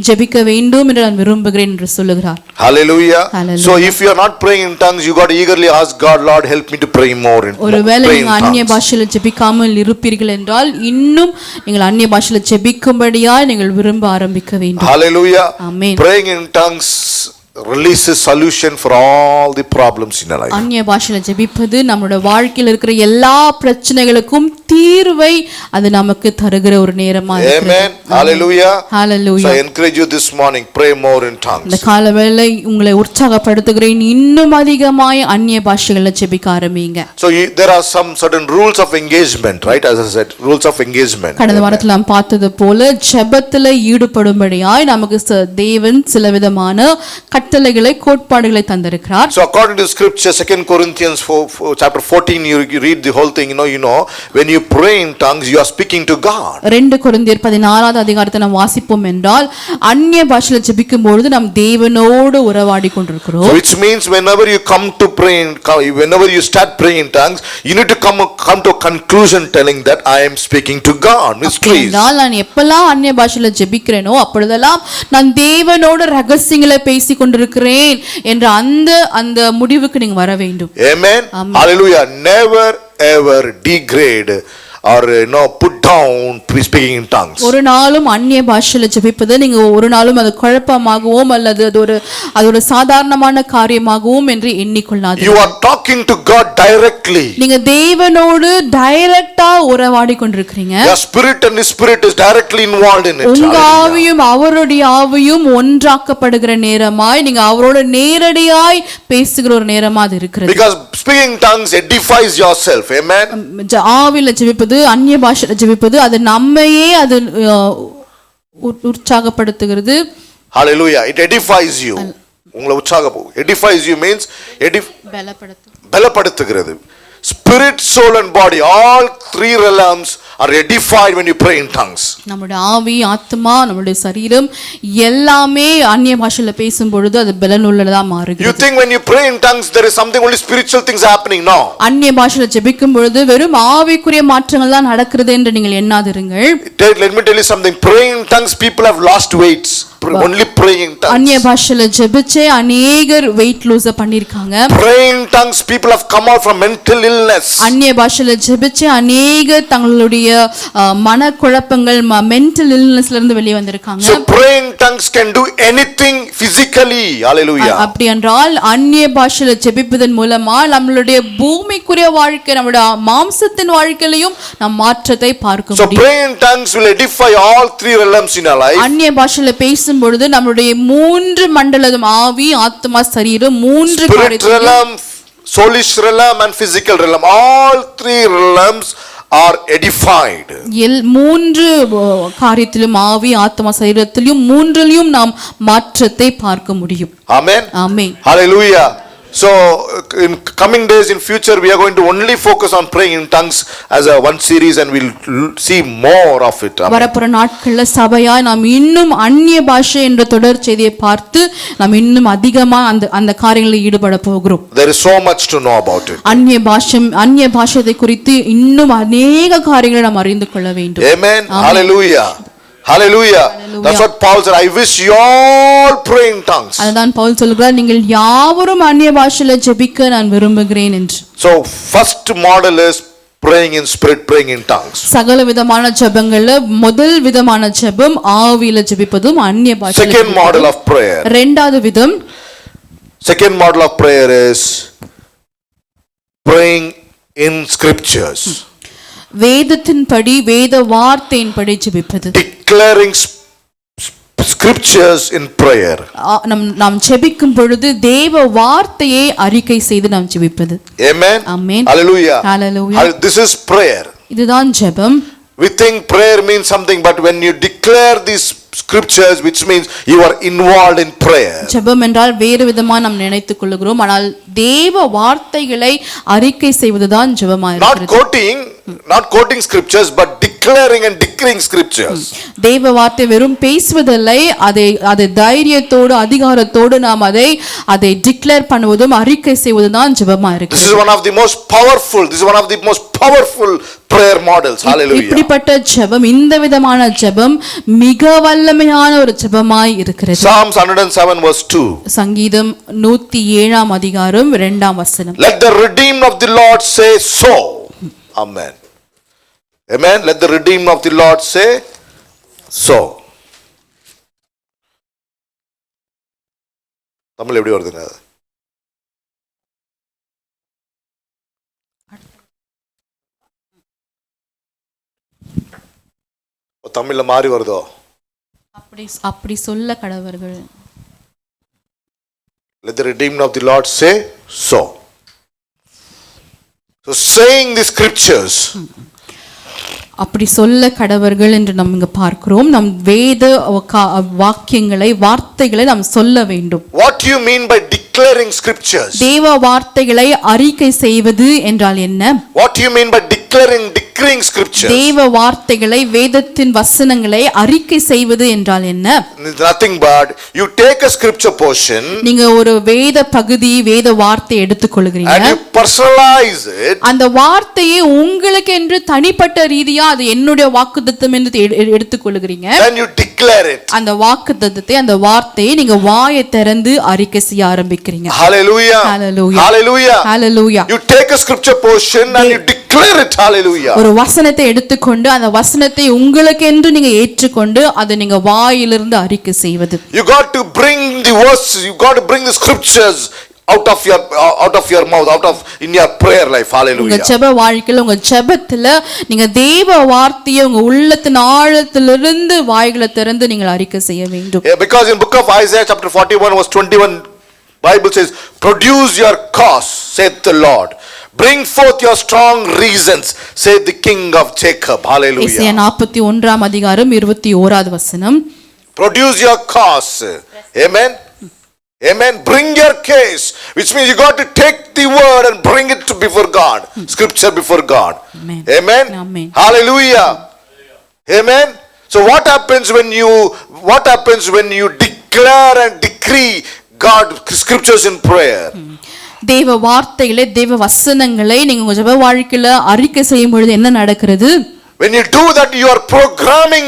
Speaker 1: ஜெபிக்க வேண்டும் என்று நான் விரும்புகிறேன் என்று சொல்லுகிறார்.
Speaker 2: Hallelujah.
Speaker 1: Hallelujah.
Speaker 2: So if you are not praying in tongues, you got to eagerly ask God, Lord, help me to pray more in tongues.
Speaker 1: ஒருவேளை நீங்க அந்நிய பாஷையில ஜெபிக்காமல் இருப்பீர்கள் என்றால் இன்னும் நீங்கள் அந்நிய பாஷையில ஜெபிக்கும்படியாய் நீங்கள் விரும்ப ஆரம்பிக்க வேண்டும்.
Speaker 2: Hallelujah.
Speaker 1: Amen.
Speaker 2: Praying in tongues releases solution for all the problems in your life.
Speaker 1: அந்நிய பாஷையில ஜெபிப்பது நம்மளுடைய வாழ்க்கையில் இருக்கிற எல்லா பிரச்சனைகளுக்கும் தீர்வை அது நமக்கு தருகிற ஒரு நேரமா இருக்கிறது.
Speaker 2: Amen. Hallelujah.
Speaker 1: Hallelujah.
Speaker 2: So I encourage you this morning, pray more in tongues.
Speaker 1: இந்த காலவேளை உங்களை உற்சாகப்படுத்துகிறேன், இன்னும் அதிகமாய் அந்நிய பாஷைகளை ஜெபிக்க ஆரம்பிங்க.
Speaker 2: So there are some certain rules of engagement, right? As I said, rules of engagement.
Speaker 1: கடந்த வாரத்தில் நாம் பார்த்தது போல ஜெபத்தில் ஈடுபடும்படியாய் நமக்கு தேவன் சில விதமான கட்டளைகளை கோட்பாடுகளை தந்திருக்கிறார்.
Speaker 2: So according to scripture, 2 Corinthians 4, chapter 14, you read the whole thing. You know, when you pray in tongues, you are speaking to God.
Speaker 1: 2 கொரிந்தியர் 14வது அதிகாரத்தை நாம் வாசிப்போம் என்றால் அந்நிய பாஷையில ஜெபிக்கும் பொழுது நாம் தேவனோடு உறவாடி கொண்டிருக்கிறோம்.
Speaker 2: So which means whenever you come to pray, whenever you start praying in tongues, you need to come to a conclusion telling that I am speaking to God. Mysteries.
Speaker 1: நான் எப்பெல்லாம் அந்நிய பாஷையில ஜெபிக்கிறேனோ அப்பொழுதெல்லாம் நான் தேவனோடு ரகசியங்களை பேசிக் கொண்டிருக்கிறேன் என்ற அந்த முடிவுக்கு நீங்க வர வேண்டும்.
Speaker 2: Amen. Hallelujah. Never ever degrade or put down speaking in tongues.
Speaker 1: ஒரு நாளும் அந்நிய பாஷையில ஜெபிப்பது நீங்க ஒரு நாளும் அது குழப்பமாகவும் அல்லது அது ஒரு சாதாரணமான காரியமாகவும் என்று எண்ணிக்கொள்ளாதீங்க.
Speaker 2: You are talking to God directly.
Speaker 1: நீங்க தேவனோடு டைரக்ட்டா உறவாடி கொண்டிருக்கீங்க.
Speaker 2: Your spirit and his spirit is directly involved in it.
Speaker 1: உங்க ஆவியும் அவருடைய ஆவியும் ஒன்றாக்கப்படுகிற நேரமாய் நீங்க அவரோட நேரடியாய் பேசுகிற ஒரு நேரமா அது இருக்கிறது.
Speaker 2: Because speaking tongues edifies yourself. Amen.
Speaker 1: ஆவியில ஜெபிப்பது அந்நிய பாஷையில ஜெபிப்பது அது நம்மையே அது உற்சாகப்படுத்துகிறது.
Speaker 2: Hallelujah. It edifies you. உங்களை edifies you means பலப்படுத்துகிறது. Spirit, soul and body, all three realms are edified when you pray in tongues.
Speaker 1: நம்முடைய ஆவி, ஆத்மா, நம்முடைய சரீரம் எல்லாமே அந்நிய பாஷையில பேசும் பொழுது அது பலனுள்ளதா மாறுகிறது.
Speaker 2: You think when you pray in tongues there is something only spiritual things happening? No.
Speaker 1: அந்நிய பாஷையில ஜெபிக்கும் பொழுது வெறும் ஆவிக்குரிய மாற்றங்கள் தான் நடக்கிறது என்று நீங்கள் எண்ணாதிருங்கள்.
Speaker 2: Let me tell you something. Praying in tongues, people have lost weights. Only praying in tongues.
Speaker 1: அந்நிய பாஷையில ஜெபிச்சே அநேகர் weight lose பண்ணிருக்காங்க.
Speaker 2: Praying in tongues, people have come out from mental illness.
Speaker 1: அந்நிய பாஷையில ஜெபிச்சே அநேகர் தங்களுடைய மனக்குழப்பங்கள் mental illnessல இருந்து வெளியே வந்திருக்காங்க.
Speaker 2: So praying in tongues can do anything physically. Hallelujah.
Speaker 1: அப்படி என்றால் அந்நிய பாஷையில ஜெபிப்பதன் மூலமா நம்மளுடைய பூமிக்குரிய வாழ்க்கை நம்முடைய மாம்சத்தின் வாழ்க்கையிலும் நாம் மாற்றத்தை பார்க்க முடியும்.
Speaker 2: So praying in tongues will edify all three realms in our life.
Speaker 1: அந்நிய பாஷையில பேசும் பொழுது நம்முடைய மூன்று மண்டலம் ஆவி, ஆத்மா, சரீரம் மூன்று
Speaker 2: realm, soulish realm and physical realm, all three realms are edified.
Speaker 1: மூன்று காரியத்திலும் ஆவி, ஆத்மா, சரீரத்திலும் மூன்றிலும் நாம் மாற்றத்தை பார்க்க முடியும்.
Speaker 2: Amen.
Speaker 1: Amen.
Speaker 2: Hallelujah. So in coming days in future we are going to only focus on praying in tongues as a one series and we'll see more of it.
Speaker 1: வரப்போற நாட்கள்ல சபையா நாம் இன்னும் அந்நிய பாஷை என்ற தொடர் செய்தியை பார்த்து நாம் இன்னும் அதிகமா அந்த காரியங்களில் ஈடுபட போகிறோம்.
Speaker 2: There is so much to know about it.
Speaker 1: அந்நிய பாஷை குறித்து இன்னும் அநேக காரியங்களை நாம் அறிந்து கொள்ள வேண்டும்.
Speaker 2: Amen. Hallelujah. Hallelujah. That's what Paul said. I wish you all pray in tongues.
Speaker 1: அதுதான் பவுல் சொல்கிறார், நீங்கள் யாவரும் அந்நிய பாஷையில ஜெபிக்க நான் விரும்புகிறேன் என்று.
Speaker 2: So first model is praying in spirit, praying in tongues.
Speaker 1: சகல விதமான ஜெபங்கள்ல முதல் விதமான ஜெபம் ஆவியில ஜெபிப்பதும் அந்நிய பாஷையில.
Speaker 2: Second model of prayer.
Speaker 1: இரண்டாவது விதம்,
Speaker 2: second model of prayer is praying in scriptures.
Speaker 1: வேதத்தின்படி, வேத வார்த்தையின்படி ஜெபிப்பது.
Speaker 2: Declaring scriptures in prayer.
Speaker 1: நாம் ஜெபிக்கும் பொழுது தேவ வார்த்தையை அறிக்கை செய்து நாம் ஜெபிப்பது.
Speaker 2: Amen.
Speaker 1: Amen.
Speaker 2: Hallelujah.
Speaker 1: Hallelujah.
Speaker 2: This is prayer.
Speaker 1: இதுதான் ஜெபம்.
Speaker 2: We think prayer means something, but when you declare these scriptures, which means you are involved in prayer.
Speaker 1: ஜெபம் என்றால் வேறு விதமா நாம் நினைத்துக் கொள்கிறோம், ஆனால் தேவ வார்த்தைகளை அறிக்கை செய்வதுதான் ஜெபமாக இருக்கிறது.
Speaker 2: Not quoting scriptures, but declaring and decreeing scriptures.
Speaker 1: தேவ வார்த்தை வெறும் பேசுவதில்லை, அதை தைரியத்தோடு அதிகாரத்தோடு நாம் அதை டிக்ளேர் பண்ணுவதும் அறிக்கை செய்வதுதான் ஜெபமாக இருக்கிறது.
Speaker 2: This is one of the most powerful prayer models. Hallelujah.
Speaker 1: இப்படிப்பட்ட ஜெபம், இந்த விதமான ஜெபம் மிக வல்லமையான ஒரு ஜெபமாய் இருக்கிறது.
Speaker 2: Psalms 107 verse 2.
Speaker 1: சங்கீதம் 107 அதிகாரம் 2 வசனம்.
Speaker 2: Let the redeemed of the Lord say so. Amen. Amen. Let the redeemed of the Lord say so. Tamil எப்படி வருதுங்க? தமிழ்ல மாறி வருதோ?
Speaker 1: அப்படி சொல்ல கடவர்கள்.
Speaker 2: Let the redeemed of the Lord say so. So saying the scriptures.
Speaker 1: அப்படி சொல்ல கடவர்கள் என்று நாம் இங்க பார்க்கிறோம். நம் வேத வாக்கியங்களை வார்த்தைகளை நாம் சொல்ல வேண்டும்.
Speaker 2: What do you mean by declaring scriptures?
Speaker 1: தேவ வார்த்தைகளை அறிக்கை செய்வது என்றால் என்ன?
Speaker 2: What do you mean by declaring scriptures?
Speaker 1: தேவ வார்த்தைகளை வேதத்தின் வசனங்களை அறிக்கை செய்வது என்றால் என்ன?
Speaker 2: Nothing but you take a scripture portion,
Speaker 1: நீங்க ஒரு வேத பகுதி வேத வார்த்தை எடுத்துக்கொள்கிறீங்க,
Speaker 2: and you personalize it.
Speaker 1: அந்த வார்த்தையை உங்களுக்கு என்று தனிப்பட்ட ரீதியா அது என்னுடைய வாக்குத்தத்தம் என்று எடுத்துக்கொள்கிறீங்க.
Speaker 2: Then you declare it.
Speaker 1: அந்த வாக்குத்தத்தத்தை அந்த வார்த்தையை நீங்க வாயை திறந்து அறிக்கை செய்ய ஆரம்பிக்கிறீங்க.
Speaker 2: Hallelujah.
Speaker 1: Hallelujah.
Speaker 2: Hallelujah.
Speaker 1: Hallelujah.
Speaker 2: You take a scripture portion and you declare it. Hallelujah.
Speaker 1: ஒரு வசனத்தை எடுத்துக்கொண்டு அந்த வசனத்தை உங்களுக்கு என்று நீங்க ஏற்றுக்கொண்டு அதை நீங்க வாயிலிருந்து அறிக்கை செய்வது.
Speaker 2: You got to bring the verses, you got to bring the scriptures out of your mouth, out of in your prayer life. Hallelujah.
Speaker 1: உங்க ஜெப வாழ்க்கையில உங்க ஜெபத்துல நீங்க தேவ வார்த்தையை உங்க உள்ளத்தின் ஆழத்திலிருந்து வாய்களை திறந்து நீங்கள் அறிக்கை செய்ய வேண்டும்.
Speaker 2: Yeah, because in book of Isaiah chapter 41 verse 21 Bible says, produce your cause, saith the Lord. Bring forth your strong reasons, saith the King of Jacob. Hallelujah.
Speaker 1: எசேயா 41 அதிகாரம் 21வது வசனம்.
Speaker 2: Produce your cause. Amen. Amen. Bring your case, which means you got to take the word and bring it to before God. Scripture before God.
Speaker 1: Amen.
Speaker 2: Amen.
Speaker 1: Amen.
Speaker 2: Hallelujah. Amen. So what happens when you declare and decree God scriptures in prayer?
Speaker 1: தேவ வார்த்தைகளை தேவ வசனங்களை நீங்க உங்க ஜெப வாழ்க்கையில அறிக்கை செய்யும் பொழுது என்ன நடக்கிறது?
Speaker 2: When you do that, you are programming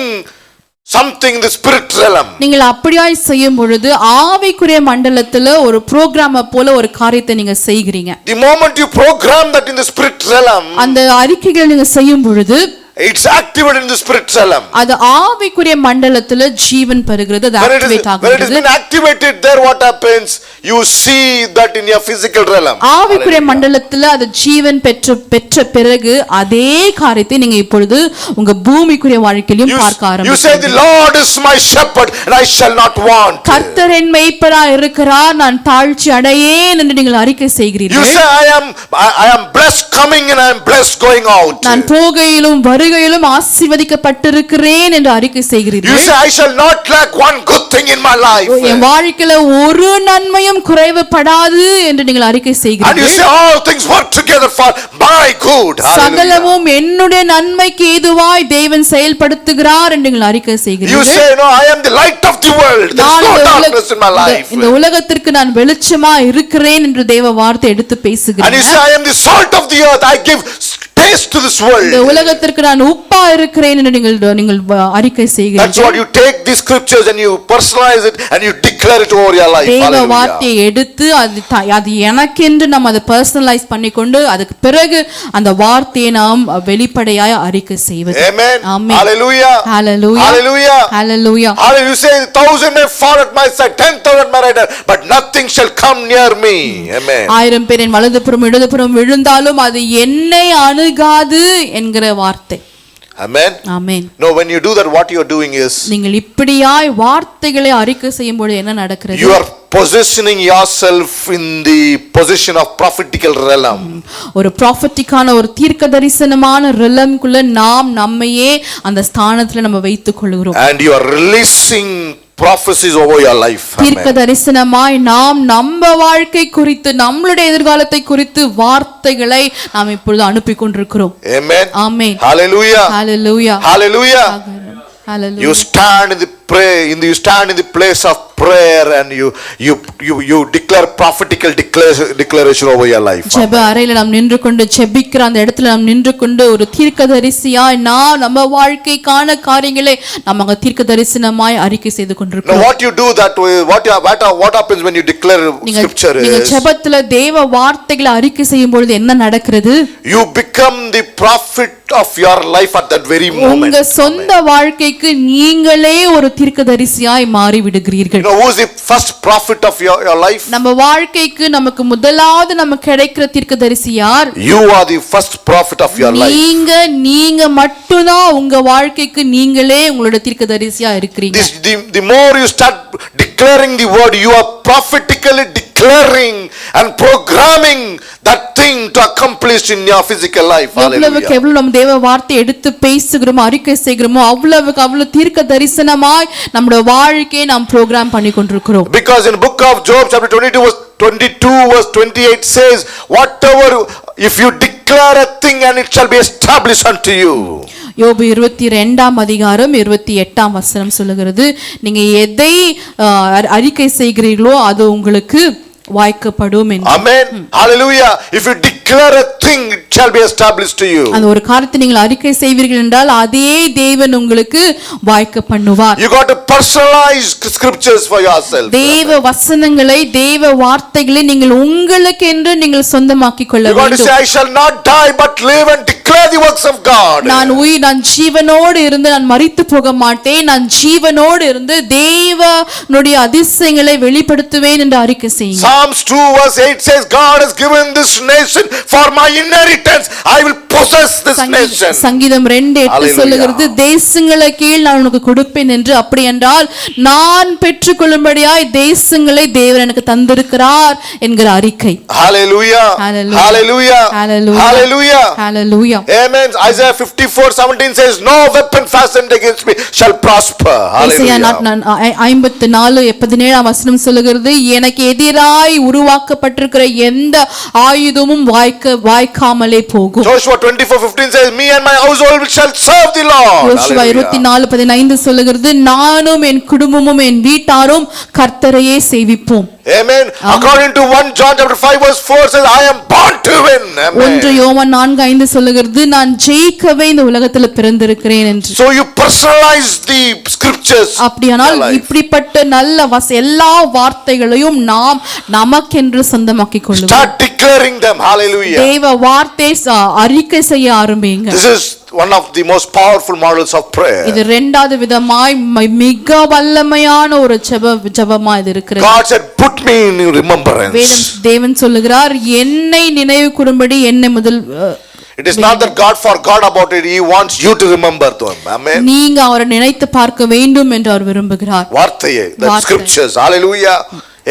Speaker 2: something in the spirit realm.
Speaker 1: நீங்கள் அப்படியாய் செய்யும் பொழுது ஆவிக்குரிய மண்டலத்துல ஒரு புரோகிராம போல ஒரு காரியத்தை நீங்க செய்கிறீங்க.
Speaker 2: The moment you program that in the spirit realm,
Speaker 1: அந்த அறிக்கைகளை நீங்க செய்யும் பொழுது
Speaker 2: it's activated in the spirit realm.
Speaker 1: அது ஆவிக்குரிய மண்டலத்துல ஜீவன் பெறுகிறது, அது ஆக்டிவேட் ஆகுது.
Speaker 2: When it has been activated there, what happens? You see that in your physical realm.
Speaker 1: ஆவிக்குரிய மண்டலத்துல அது ஜீவன் பெற்ற பிறகு அதே காரியத்தை நீங்க இப்பொழுது உங்க பூமிக்குரிய வாழ்க்கையிலும் பார்க்க ஆரம்பிக்கிறீங்க.
Speaker 2: You say the Lord is my shepherd and I shall not want.
Speaker 1: கர்த்தர் என் மேய்ப்பராய் இருக்கிறார், நான் தாழ்ச்சி அடையேன் என்று நீங்கள் அறிக்கை செய்கிறீர்கள்.
Speaker 2: You say I am blessed coming and I am blessed going out.
Speaker 1: நான் போகையிலும் வருகையிலும் ஆசீர்வதிக்கப்பட்டிருக்கிறேன் என்று அறிக்கை செய்கிறீர்கள்.
Speaker 2: You say I shall not lack one good thing in my life.
Speaker 1: என் வாழ்க்கையில ஒரு நன்மையும் குறைவுபடாது என்று நீங்கள் அறிக்கை செய்கிறீர்கள்.
Speaker 2: And you say all things work together for my good.
Speaker 1: சகலமும் என்னுடைய நன்மைக்கு ஏதுவாய் தேவன் செயல்படுத்துகிறார் என்று நீங்கள் அறிக்கை செய்கிறீர்கள்.
Speaker 2: You say no, I am the light of the world. There is no darkness in my life.
Speaker 1: இந்த உலகத்திற்கு நான் வெளிச்சமா இருக்கிறேன் என்று தேவ வார்த்தை எடுத்து பேசுகிறீர்கள்.
Speaker 2: And you say I am the salt of the earth. I give taste to this world.
Speaker 1: இந்த உலகத்திற்கு நான் உப்பா இருக்கிறேன் என்று நீங்கள் அறிக்கை செய்கிறீர்கள்.
Speaker 2: That's what you take these scriptures and you personalize it and you declare it over your life.
Speaker 1: தேவ வார்த்தையை எடுத்து அது எனக்கென்று நாம் அதை பர்சனலைஸ் பண்ணிக்கொண்டு அதுக்கு பிறகு அந்த வார்த்தையை நாம் வெளிப்படையாய் அறிக்கை செய்வது.
Speaker 2: Amen.
Speaker 1: Amen.
Speaker 2: Hallelujah.
Speaker 1: Hallelujah.
Speaker 2: Hallelujah.
Speaker 1: Hallelujah.
Speaker 2: Hallelujah. You say 1,000 may fall at my side, 10,000 at my right hand, but nothing shall come near me. Amen.
Speaker 1: 1000 பேர் என் வலதுபுறம் இடதுபுறம் விழுந்தாலும் அது என்னை அணுகாது என்கிற வார்த்தை.
Speaker 2: Amen.
Speaker 1: Amen.
Speaker 2: No, when you do that, what you are doing is
Speaker 1: நீங்கள் இப்படியாய் வார்த்தைகளை அறிக்கை செய்யும் பொழுது என்ன நடக்கிறது?
Speaker 2: You are positioning yourself in the position of prophetical realm.
Speaker 1: ஒரு ப்ராஃபட்டிக்கான ஒரு தீர்க்க தரிசனமான realmக்குள்ள நாம் நம்மையே அந்த ஸ்தானத்துல நம்ம வைத்துக் கொள்கிறோம்.
Speaker 2: And you are releasing prophecies over your life.
Speaker 1: தீர்க்க தரிசனமாய் நாம் நம்ம வாழ்க்கை குறித்து நம்மளுடைய எதிர்காலத்தை குறித்து வார்த்தைகளை நாம் இப்பொழுது அனுப்பி கொண்டிருக்கிறோம்.
Speaker 2: Amen.
Speaker 1: Amen.
Speaker 2: Hallelujah.
Speaker 1: Hallelujah.
Speaker 2: Hallelujah.
Speaker 1: Hallelujah.
Speaker 2: You stand in the you stand in the place of prayer and you declare prophetical declaration over your life.
Speaker 1: ஜெப அறையில நாம் நின்று கொண்டு ஜெபிக்கிற அந்த இடத்துல நாம் நின்று கொண்டு ஒரு தீர்க்கதரிசியாய் நாம் நம்ம வாழ்க்கைக்கான காரியங்களை நம்ம தீர்க்க தரிசனமாய் அறிக்கை செய்து கொண்டிருக்கிறோம்.
Speaker 2: Now what you do that way, what happens when you declare scripture is
Speaker 1: நீங்க ஜெபத்துல தேவ வார்த்தைகளை அறிக்கை செய்யும் பொழுது என்ன நடக்கிறது?
Speaker 2: You become the prophet of your life at that very moment.
Speaker 1: உங்க சொந்த வாழ்க்கைக்கு நீங்களே ஒரு தீர்க்கதரிசியாய் மாறி விடுகிறீர்கள்.
Speaker 2: You know who is the first prophet of your life?
Speaker 1: நம்ம வாழ்க்கைக்கு நமக்கு முதலாவது நமக்கு கிடைக்கிற தீர்க்கதரிசி யார்?
Speaker 2: You are the first prophet of your life.
Speaker 1: நீங்க மட்டும்தான் உங்க வாழ்க்கைக்கு நீங்களே உங்களோட தீர்க்கதரிசியா இருக்கிறீங்க.
Speaker 2: The more you start declaring the word, you are prophetically declaring and programming that thing to accomplish in your physical life. Hallelujah.
Speaker 1: எவ்வளவு நம்ம தேவ வார்த்தை எடுத்து பேசுகிறோமோ அறிக்கை செய்கிறோமோ அவ்வளவு தீர்க்க தரிசனமாய் நம்முடைய வாழ்க்கையை நாம் ப்ரோகிராம் பண்ணி கொண்டிருக்கிறோம்.
Speaker 2: Because in book of Job chapter 22 verse 28 says, whatever if you declare a thing and it shall be established unto you.
Speaker 1: யோபு 22ஆம் அதிகாரம் 28ஆம் வசனம் சொல்லுகிறது, நீங்க எதை அறிக்கை செய்கிறீர்களோ அது உங்களுக்கு வாய்க்கப்படும் என்று.
Speaker 2: Amen. Hallelujah. If you declare a thing, it shall be established to you.
Speaker 1: அந்த ஒரு காரியத்தை நீங்கள் அறிக்கை செய்வீர்கள் என்றால் அதே தேவன் உங்களுக்கு வாய்க்க பண்ணுவார்.
Speaker 2: You got to personalize scriptures for yourself.
Speaker 1: தேவ வசனங்களை தேவ வார்த்தைகளை நீங்கள் உங்களுக்கு என்று நீங்கள் சொந்தமாக்கிக் கொள்ள வேண்டும்.
Speaker 2: You got to say, I shall not die but live and declare the works of God.
Speaker 1: நான் ஜீவனோடு இருந்து நான் மரித்து போக மாட்டேன், நான் ஜீவனோடு இருந்து தேவனுடைய அதிசயங்களை வெளிப்படுத்துவேன் என்று அறிக்கை செய்யுங்கள்.
Speaker 2: Psalms 2 verse 8 says, God has given this nation for my inheritance. I will possess this nation.
Speaker 1: சங்கீதம் 2:8 சொல்லுகிறது, தேசங்களை கீழ் நான் உனக்கு கொடுப்பேன் என்று. அப்படி என்றால் நான் பெற்றுக்கொள்ளும்படியாய் தேசங்களை தேவன் எனக்கு தந்திருக்கிறார் என்கிற அறிக்கை.
Speaker 2: Hallelujah.
Speaker 1: Hallelujah.
Speaker 2: Hallelujah.
Speaker 1: Hallelujah. Hallelujah.
Speaker 2: Amen. Isaiah 54:17 says, no weapon fashioned against me shall prosper. Hallelujah.
Speaker 1: 54:17 வசனம் சொல்லுகிறது, எனக்கு எதிராய் உருவாக்கப்பட்டிருக்கிற எந்த ஆயுதமும் வாய்க்காமலே போகும்.
Speaker 2: Joshua 24:15 says, me and my household shall serve the Lord.
Speaker 1: யோசுவா 24:15 சொல்லுகிறது, நானும் என் குடும்பமும் என் வீட்டாரும் கர்த்தரையே சேவிப்போம்.
Speaker 2: Amen. According to 1 John chapter 5 verse 4 says, I am born to win. Amen.
Speaker 1: 1 யோவான் 4:5 சொல்லுகிறது, நான் ஜெயிக்கவே இந்த உலகத்தில் பிறந்திருக்கிறேன் என்று.
Speaker 2: So you personalize the scriptures.
Speaker 1: அப்படியானால் இப்படிப்பட்ட நல்ல எல்லா வார்த்தைகளையும் நாம் நமக்கென்று சொந்தமாக்கிக் கொள்ளுவோம்.
Speaker 2: Start declaring them. Hallelujah.
Speaker 1: தேவ வார்த்தை அறிக்கை செய்ய ஆரம்பிங்க.
Speaker 2: This is one of the most powerful models of prayer.
Speaker 1: இது இரண்டாவது விதமாய் மிக வல்லமையான ஒரு ஜெபமா இது இருக்கிறது.
Speaker 2: God said, put me in remembrance.
Speaker 1: தேவன் சொல்லுகிறார், என்னை நினைவு கூறும்படி என்னை முதல்.
Speaker 2: It is not that God forgot about it. He wants you to remember them. Amen.
Speaker 1: நீங்க அவரை நினைத்து பார்க்க வேண்டும் என்று அவர் விரும்புகிறார்.
Speaker 2: வார்த்தையே, the scriptures. Hallelujah.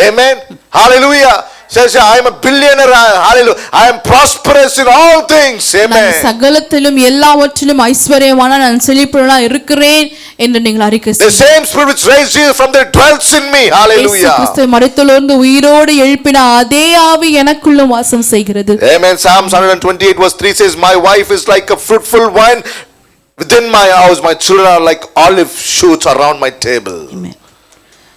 Speaker 2: Amen. Hallelujah. Says, I am a billionaire. Hallelujah. I am prosperous in all things. Amen.
Speaker 1: சகலத்திலும் எல்லாவற்றிலும் ஐஸ்வர்யவானா நான் செழிப்புள்ளவனா இருக்கிறேன் என்று நீங்கள் அறிக்கை
Speaker 2: செய்யுங்கள். The same spirit which raised Jesus from the dead dwells in me. Hallelujah.
Speaker 1: இயேசு கிறிஸ்து மரித்தோரிலிருந்து உயிரோடு எழுப்பின அதே ஆவி எனக்குள்ள வாசம் செய்கிறது.
Speaker 2: Amen. Psalms 128 verse 3 says, my wife is like a fruitful vine within my house. My children are like olive shoots around my table. Amen.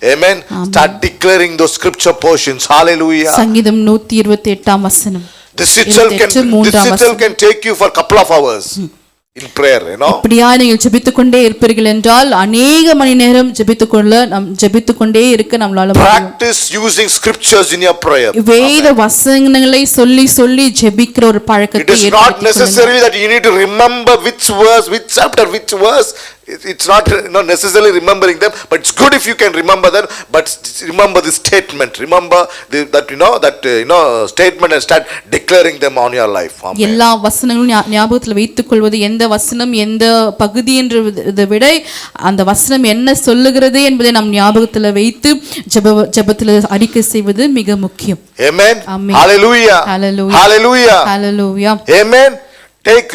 Speaker 2: Amen. Start declaring those scripture portions. Hallelujah.
Speaker 1: சங்கீதம் 128ஆம் வசனம்.
Speaker 2: This itself can take you for a couple of hours in prayer, you know.
Speaker 1: இப்படியா நீங்கள் ஜெபித்துக்கொண்டே இருப்பீர்கள் என்றால் अनेक மணி நேரம் ஜெபித்துக்கொண்டே இருக்க நம்மால முடியும்.
Speaker 2: Practice using scriptures in your prayer.
Speaker 1: வேத வசனங்களை சொல்லி ஜெபிக்கிற ஒரு பழக்கத்தை
Speaker 2: ஏற்படுத்திக் கொள்ளுங்கள். It is not necessarily that you need to remember which verse, which chapter, which verse. It's not necessarily remembering them, but it's good if you can remember them. But remember the statement. Remember that statement and start declaring them on your life.
Speaker 1: எல்லா வசனங்களும் ஞாபகத்தில் வைத்துக் கொள்வது, எந்த வசனம் எந்த பகுதி என்றதை விட அந்த வசனம் என்ன சொல்லுகிறது என்பதை நாம் ஞாபகத்தில் வைத்து ஜெபத்தில் அறிக்கை செய்வது மிக முக்கியம்.
Speaker 2: Amen. Hallelujah.
Speaker 1: Hallelujah.
Speaker 2: Hallelujah.
Speaker 1: Hallelujah.
Speaker 2: Amen.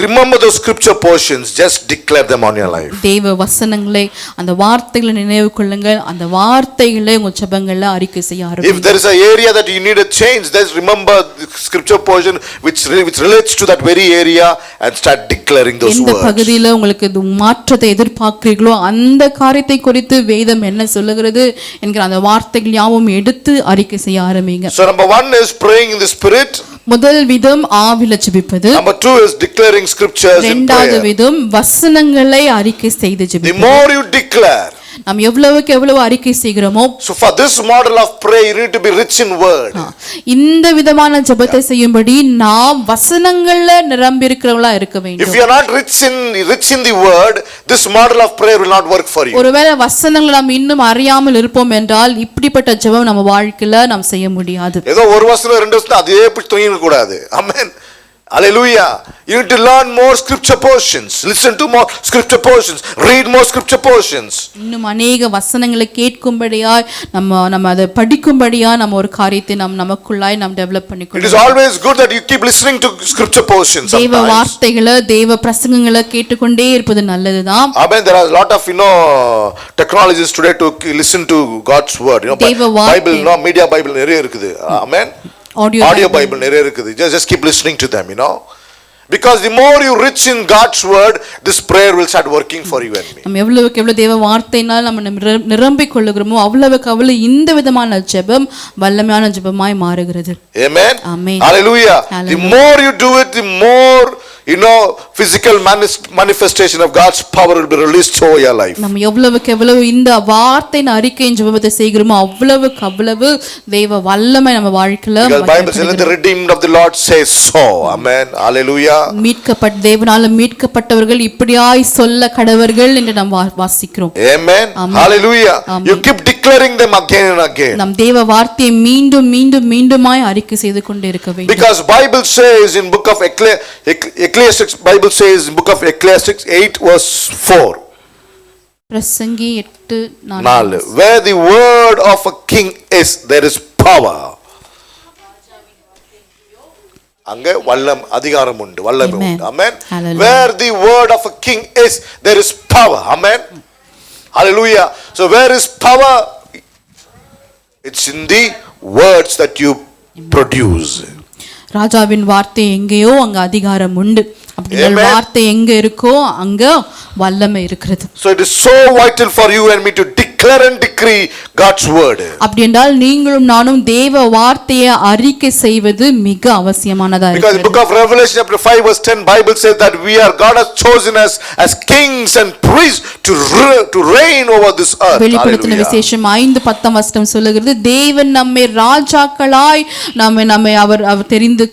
Speaker 2: Remember those scripture portions, just declare them on your life.
Speaker 1: தேவ வசனங்களை அந்த வார்த்தைகளை நினைவு கொள்ளுங்கள், அந்த வார்த்தைகளை உங்க ஜெபங்கள்ல அறிக்கை செய்ய ஆரம்பிங்க.
Speaker 2: If there is an area that you need a change, just remember the scripture portion which relates to that very area and start declaring those words.
Speaker 1: எந்த பகுதியில உங்களுக்கு மாற்றத்தை எதிர்பார்க்கிறீர்களோ அந்த காரியத்தை குறித்து வேதம் என்ன சொல்லுகிறது என்கிற அந்த வார்த்தைகள் யாவும் எடுத்து அறிக்கை செய்ய ஆரம்பிங்க.
Speaker 2: So number 1 is praying in the spirit.
Speaker 1: முதல் விதம் ஆவில ஜெபிப்பது.
Speaker 2: Number 2 is declaring scriptures in prayer.
Speaker 1: இரண்டாவது விதம் வசனங்களை அறிக்கை செய்து ஜெபிப்பது.
Speaker 2: The more you declare,
Speaker 1: நாம் எவ்வளவுக்கு எவ்வளவு அறிக்கை செய்கிறோமோ.
Speaker 2: So for this model of prayer, you need to be rich in word.
Speaker 1: இந்த விதமான ஜெபத்தை செய்யும்படி நாம் வசனங்கள்ல நிரம்பி இருக்கிறவங்களா இருக்க வேண்டும்.
Speaker 2: If you are not rich in the word, this model of prayer will not work for you.
Speaker 1: ஒருவேளை வசனங்களை நாம் இன்னும் அறியாமல் இருப்போம் என்றால் இப்படிப்பட்ட ஜெபம் நம்ம வாழ்க்கையில நாம் செய்ய முடியாது.
Speaker 2: ஏதோ ஒரு வசனம் ரெண்டு வசனம் அதே போய் தொங்கிட கூடாது. ஆமென். Hallelujah. You need to learn more scripture portions, listen to more scripture portions, read more scripture portions.
Speaker 1: இன்னும் अनेक வசனங்களை கேட்கும்படியாய் நம்ம அதை படிக்கும்படியாய் நம்ம ஒரு காரியத்தை நமக்குள்ளாய் நாம் develop
Speaker 2: It is
Speaker 1: பண்ணிக்கொள்ளலாம்.
Speaker 2: always good that you keep listening to scripture portions
Speaker 1: தேவ
Speaker 2: sometimes.
Speaker 1: வார்த்தைகளை தேவ பிரசங்கங்களை கேட்டுக்கொண்டே இருப்பது நல்லதுதான்.
Speaker 2: Amen. There are a lot of technologies today to listen to God's word.
Speaker 1: தேவ வார்த்தை.
Speaker 2: Bible, media Bible நிறைய இருக்குது. Amen. Audio Bible நிறைய இருக்குது. Just keep listening to them, because the more you rich in God's word, this prayer will start working for you and me.
Speaker 1: நம்ம எவ்வளவுக்கு எவ்வளவு தேவ வார்த்தையினால் நம்ம நிரம்பிக் கொள்ளுகிறோமோ அவ்வளவுக்கு அவ்வளவு இந்த விதமான ஜெபம் வல்லமையான ஜெபமாய் மாறுகிறது.
Speaker 2: Amen.
Speaker 1: Amen.
Speaker 2: Hallelujah. The
Speaker 1: Hallelujah.
Speaker 2: more you do it, the more physical manifestation of God's power will be released over your life.
Speaker 1: நம்ம எவ்வளவுக்கு எவ்வளவு இந்த வார்த்தையின் அறிக்கையின் ஜெபத்தை செய்கிறோமோ அவ்வளவுக்கு அவ்வளவு தேவ வல்லமை நம்ம வாழ்க்கையில
Speaker 2: Because Bible says, the redeemed of the Lord says so. Amen. Hallelujah.
Speaker 1: தேவனால மீட்கப்பட்டவர்கள் இப்படியாய் சொல்ல கடவர்கள் என்று நாம் வாசிக்கிறோம்.
Speaker 2: Amen. Hallelujah. You keep declaring them again and again.
Speaker 1: நம் தேவ வார்த்தையை மீண்டும் மீண்டும் மீண்டுமாய் அறிக்கை செய்து கொண்டே இருக்க வேண்டும்.
Speaker 2: Because Bible says in book of Ecclesiastes, Bible says in book of Ecclesiastes 8 verse 4.
Speaker 1: பிரசங்கி 8:4.
Speaker 2: Where the word of a king is, there is power. அங்க அதிகாரம் உண்டு, வல்லமை உண்டு. Amen. Where the word of a king is, there is power. Amen. Hallelujah. So where is power? It's in the words that you produce.
Speaker 1: ராஜாவின் வார்த்தை எங்கேயோ அங்க அதிகாரம் உண்டு. அப்படிங்கிற வார்த்தை எங்க இருக்கோ அங்க வல்லமை இருக்கிறது.
Speaker 2: So it is so vital for you and me to declare and decree God's word.
Speaker 1: அப்படி என்றால் நீங்களும் நானும் தேவ வார்த்தையை அறிக்கை செய்வது மிக அவசியமானதா
Speaker 2: இருக்கிறது. Because in book of Revelation chapter 5 verse 10, Bible says that God has chosen us as kings and priests to reign over this earth.
Speaker 1: வெளிப்படுத்தின விசேஷம் 5:10 சொல்லுகிறது, தேவன் நம்மை ராஜாக்களாய் நம்மை அவர் தெரிந்து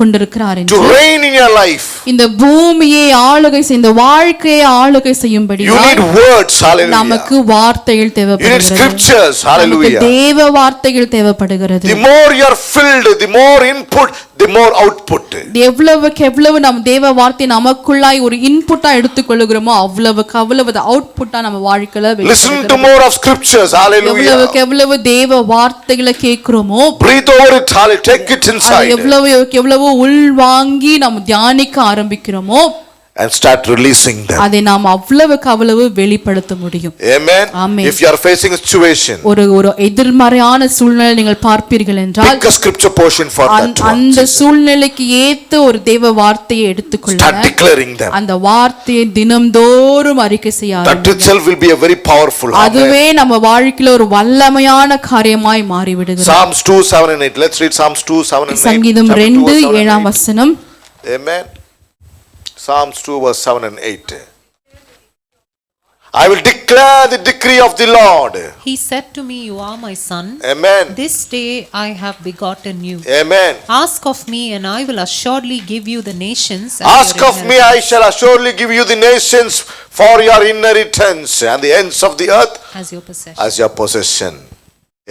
Speaker 1: கொண்டிருக்கிறார் என்று.
Speaker 2: To reign in your life.
Speaker 1: இந்த பூமியை ஆளுகை செய்ய, வாழ்க்கையை ஆளுகை செய்யும்படி
Speaker 2: you need words. Hallelujah.
Speaker 1: நமக்கு வார்த்தைகள் தேவைப்படுகிறது.
Speaker 2: you need scriptures. Hallelujah.
Speaker 1: தேவ வார்த்தைகள் தேவைப்படுகிறது.
Speaker 2: the more you are filled, the more input, the more output.
Speaker 1: எவ்வளவுக்கு எவ்வளவு நாம் தேவ வார்த்தை நமக்குள்ளாய் ஒரு இன்புட்டா எடுத்துக்கொள்ளுகிறோமோ அவ்வளவுக்கு அவ்வளவு அவுட்புட்டா நம்ம வாழ்க்கையில
Speaker 2: listen to more of scriptures. Hallelujah.
Speaker 1: எவ்வளவுக்கு எவ்வளவு தேவ வார்த்தைகளை கேட்கிறோமோ
Speaker 2: breathe over it. Take it inside.
Speaker 1: எவ்வளவு உள்வாங்கி நாம் தியானிக்க ஆரம்பிக்கிறோமோ
Speaker 2: and start releasing them.
Speaker 1: அதை நாம் அவ்வளவுக்கு அவ்வளவு வெளிப்படுத்த முடியும்.
Speaker 2: Amen.
Speaker 1: Amen.
Speaker 2: If you are facing a situation,
Speaker 1: ஒரு எதிர்மறையான சூழ்நிலை நீங்கள் பார்ப்பீர்கள் என்றால்,
Speaker 2: pick a scripture portion for that.
Speaker 1: அந்த சூழ்நிலைக்கு ஏத்த ஒரு தேவ வார்த்தையை எடுத்துக்கொள்ளுங்க.
Speaker 2: Start declaring them.
Speaker 1: அந்த வார்த்தையை தினம்தோறும் அறிக்கை செய்ய
Speaker 2: that itself will be a very powerful.
Speaker 1: அதுவே நம்ம வாழ்க்கையில ஒரு வல்லமையான காரியமாய் மாறி விடுகிறது.
Speaker 2: Psalms 2:7 and 8. Let's read Psalms 2:7 and 8.
Speaker 1: சங்கீதம் 2:7.
Speaker 2: Amen. Psalms 2 verse 7 and 8. I will declare the decree of the Lord.
Speaker 3: He said to me, you are my son.
Speaker 2: Amen.
Speaker 3: This day I have begotten you.
Speaker 2: Amen.
Speaker 3: Ask of me and I will assuredly give you the nations.
Speaker 2: Ask of me, I shall assuredly give you the nations for your inheritance and the ends of the earth
Speaker 3: as your possession.
Speaker 2: As your possession.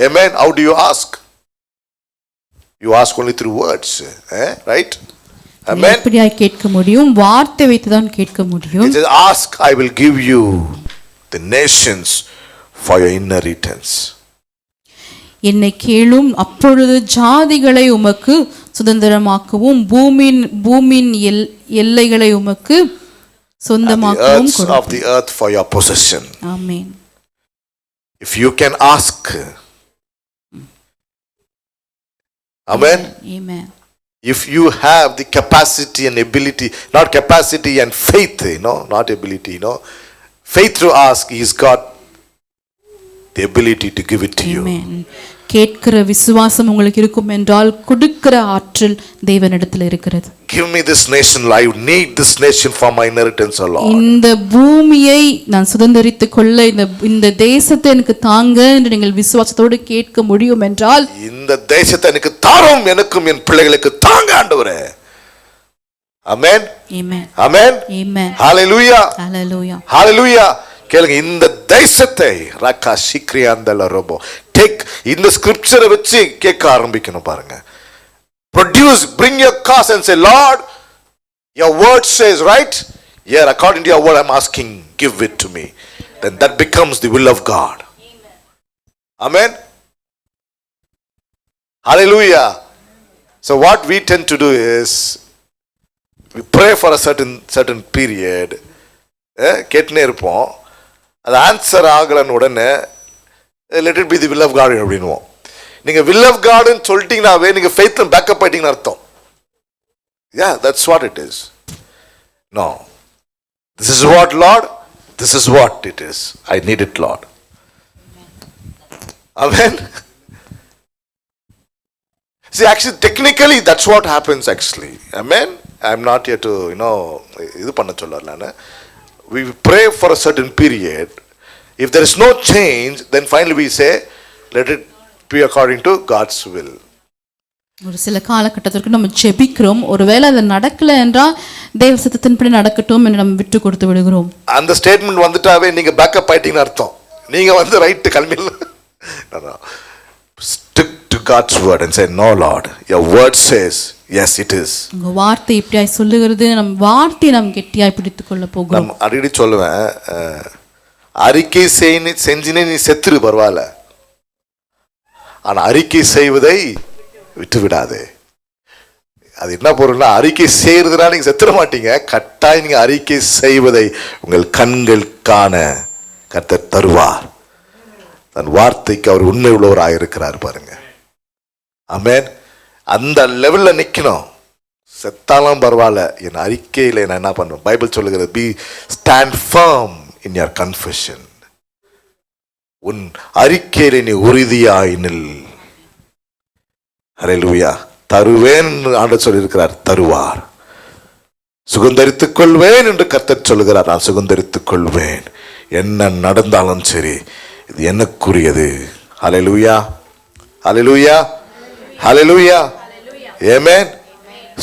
Speaker 2: Amen. How do you ask? You ask only through words, right? Amen.
Speaker 1: எப்படியாய் கேட்க முடியும்? வார்த்தை வைத்து தான் கேட்க முடியும்.
Speaker 2: It says, ask, I will give you the nations for your inheritance.
Speaker 1: என்னை கேளும், அப்பொழுது ஜாதிகளை உமக்கு சுதந்திரமாக்கவும் பூமியின் எல்லைகளை உமக்கு சொந்தமாக்கவும்
Speaker 2: கொடுப்பேன். of the earth for your possession.
Speaker 1: Amen.
Speaker 2: If you can ask. Amen.
Speaker 1: Amen.
Speaker 2: If you have the capacity and ability, not capacity and faith, not ability, faith to ask, He's got the ability to give it to you.
Speaker 1: Amen. கேட்கிற விசுவாசம் உங்களுக்கு இருக்கும் என்றால் கொடுக்கிற ஆற்றல் தேவனிடத்தில் இருக்கிறது.
Speaker 2: Give me this nation. I need this nation for my inheritance, O Lord.
Speaker 1: இந்த பூமியை நான் சுதந்தரித்துக் கொள்ள இந்த தேசத்தை எனக்கு தாங்க என்று நீங்கள் விசுவாசத்தோடு கேட்க முடியும் என்றால்,
Speaker 2: இந்த தேசத்தை எனக்கு தாரும், எனக்கும் என் பிள்ளைகளுக்கு தாங்க ஆண்டவரே. Amen.
Speaker 1: Amen.
Speaker 2: Amen.
Speaker 1: Amen.
Speaker 2: Hallelujah.
Speaker 1: Hallelujah.
Speaker 2: Hallelujah. கேளுங்க, இந்த தேசத்தை ரக்கா சிக்ரியாந்தல ரோபோ டேக் இந்த ஸ்கிரிப்சரை வச்சு கேட்க ஆரம்பிக்கணும் பாருங்க. Produce, bring your cause and say, Lord, your word says, right? Yeah, according to your word, I'm asking, give it to me. Then that becomes the will of God. Amen. Hallelujah. So what we tend to do is, we pray for a certain period. கேட்டுனே இருப்போம். அது ஆன்சர் ஆகலன்னு உடனே let it be the will of God அப்படின்வோம். நீங்க வில் ஆஃப் காட்னு சொல்லிட்டீங்கன்னாவே நீங்க ஃபெய்த்ல பேக்கப் ஆயிட்டீங்கன்னு அர்த்தம். Yeah, that's what it is. No. This is what, Lord? This is what it is. I need it, Lord. Amen. See, actually, technically, that's what happens actually. Amen. I'm not here to, இது பண்ண சொல்லல. We pray for a certain period. If there is no change, then finally we say, let it be according to God's will.
Speaker 1: ஒரு சில காலகட்டத்திற்கு நம்ம ஜெபிக்கிறோம். ஒருவேளை அது நடக்கல என்றால் தேவ சித்தத்தின்படி நடக்கட்டும் என்று நம்ம விட்டு கொடுத்து விடுகிறோம்.
Speaker 2: அந்த ஸ்டேட்மெண்ட் வந்துட்டாவே நீங்க பேக்கப் ஆயிட்டீங்கன்னு அர்த்தம். நீங்க வந்து right கிளம்பிடல. Stick to God's word and say, no Lord, your word says, yes it is.
Speaker 1: உங்க வார்த்தை இப்படியாய் சொல்லுகிறது, நம் வார்த்தையை நாம் கெட்டியாய் பிடித்துக் கொள்ள போகிறோம்.
Speaker 2: நான் அடிக்கடி சொல்லுவேன், அறிக்கை செஞ்சினே நீ செத்துரு பரவாயில்ல, ஆனா அறிக்கை செய்வதை விட்டு விடாதே. அது என்ன பொருள்னா, அறிக்கை செய்யறதுனால நீங்க செத்துற மாட்டீங்க, கட்டாயம் நீங்க அறிக்கை செய்வதை உங்கள் கண்கள் காண கர்த்தர் தருவார். தன் வார்த்தைக்கு அவர் உண்மை உள்ளவராக இருக்கிறார் பாருங்க. ஆமென். அந்த லெவல்ல நிக்கணும். செத்தாலும் பரவாயில்ல, என் அறிக்கையில நான் என்ன பண்ணுவேன், பைபிள் சொல்லுகிறது, be stand firm in your confession. உன் அறிக்கையில நீ உறுதியாய் நில். ஹல்லேலூயா. தருவேன் ஆண்டவர் சொல்லியிருக்கிறார், தருவார். சுகந்தரித்துக் கொள்வேன் என்று கர்த்தர் சொல்லுகிறார், நான் சுகந்தரித்துக் கொள்வேன். என்ன நடந்தாலும் சரி, இது எனக்குரியது. ஹல்லேலூயா. ஹல்லேலூயா. Hallelujah. Amen.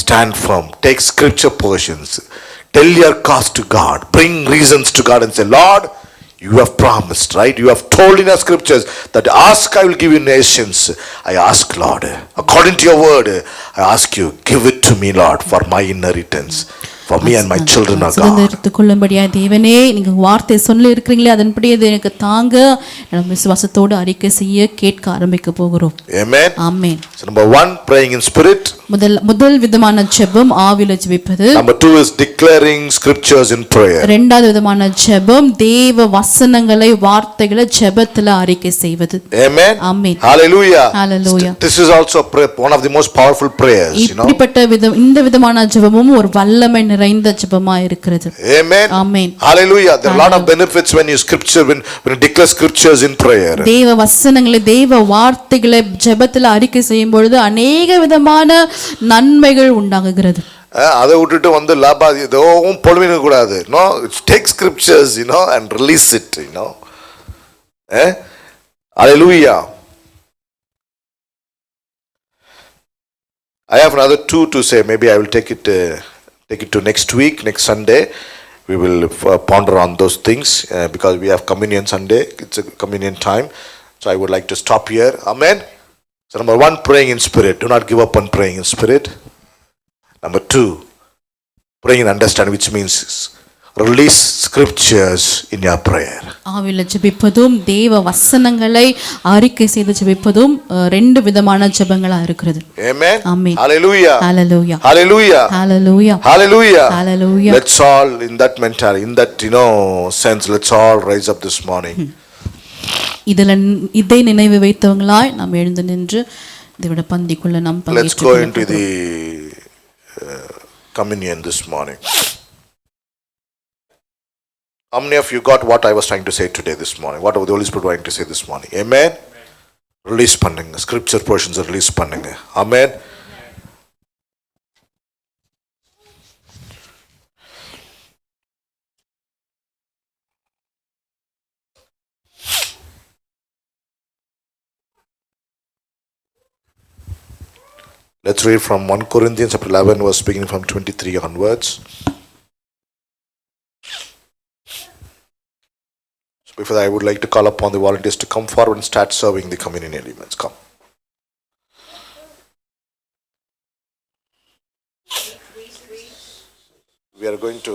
Speaker 2: Stand firm. Take scripture portions. Tell your cause to God. Bring reasons to God and say, Lord, you have promised, right? You have told in your scriptures that ask, I will give you nations. I ask, Lord, according to your word, I ask you, give it to me, Lord, for my inheritance. For me and my children are God.
Speaker 1: சுதந்தரித்துக் கொள்ளும்படியா தேவனே, நீங்க வார்த்தை சொல்லி இருக்கிறீங்களே, அதன்படி அது எனக்கு தாங்க நம்ம விசுவாசத்தோடு அறிக்கை செய்ய கேட்க ஆரம்பிக்க போகிறோம்.
Speaker 2: Amen.
Speaker 1: Amen.
Speaker 2: So number 1, praying in spirit.
Speaker 1: முதல் விதமான ஜெபம் ஆவியில ஜெபிப்பது.
Speaker 2: Number 2 is declaring scriptures in prayer.
Speaker 1: இரண்டாவது விதமான ஜெபம் தேவ வசனங்களை வார்த்தைகளை ஜெபத்துல அறிக்கை செய்வது.
Speaker 2: Amen.
Speaker 1: Amen.
Speaker 2: Hallelujah.
Speaker 1: Hallelujah.
Speaker 2: This is also one of the most powerful prayers,
Speaker 1: இப்படிப்பட்ட இந்த விதமான ஜெபமும் ஒரு வல்லமை நிறைந்த ஜெபமா இருக்கிறது.
Speaker 2: Amen.
Speaker 1: Amen.
Speaker 2: Hallelujah. There are a lot of benefits when you declare scriptures in prayer.
Speaker 1: தேவ வசனங்களை தேவ வார்த்தைகளை ஜெபத்துல அறிக்கை செய்யும் பொழுது அநேக விதமான நன்மைகள் உண்டாகுகிறது.
Speaker 2: அதை விட்டுட்டு வந்து லாபா எதுவும் பொழுவின கூடாது. No, take scriptures, and release it, Hallelujah. I have another 2 to say. Maybe I will take it to next week, next Sunday. We will ponder on those things because we have communion Sunday. It's a communion time. So I would like to stop here. Amen. So number 1, praying in spirit. Do not give up on praying in spirit. Number 2, praying in understanding, which means release scriptures in your prayer.
Speaker 1: ஆவில ஜெபிப்பதும் தேவ வசனங்களை அறிக்கை செய்து ஜெபிப்பதும் ரெண்டு விதமான ஜெபங்களா இருக்கிறது.
Speaker 2: Amen.
Speaker 1: Amen.
Speaker 2: Hallelujah.
Speaker 1: Hallelujah.
Speaker 2: Hallelujah.
Speaker 1: Hallelujah.
Speaker 2: Hallelujah.
Speaker 1: Hallelujah.
Speaker 2: Let's all in that mentality, in that sense, let's all rise up this morning.
Speaker 1: இதை நினைவு வைத்தவங்களாய் நாம் எழுந்து நின்று தேவட பந்திக்குள்ள நாம்
Speaker 2: Let's go into the communion this morning. How many of you got what I was trying to say today, this morning? What was the Holy Spirit trying to say this morning? Amen. Release பண்ணுங்க. Scripture portions release பண்ணுங்க. Amen. Let's read from 1 Corinthians chapter 11 verse beginning from 23 onwards. So before that, I would like to call upon the volunteers to come forward and start serving the communion elements. Come. We are going to,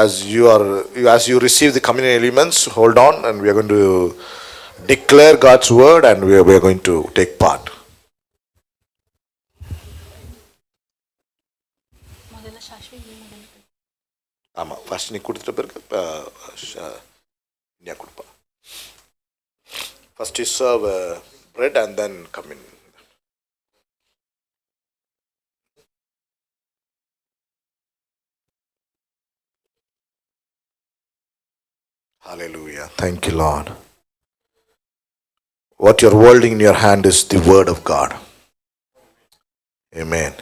Speaker 2: as you receive the communion elements, hold on, and we are going to declare God's word, and we are going to take part. ஆமாம், ஃபர்ஸ்ட் நீ கொடுத்துட்ட பிறகு இந்தியா கொடுப்பா. First you serve bread and then come in. Hallelujah. Thank you, Lord. What you're holding in your hand is the word of God. Amen.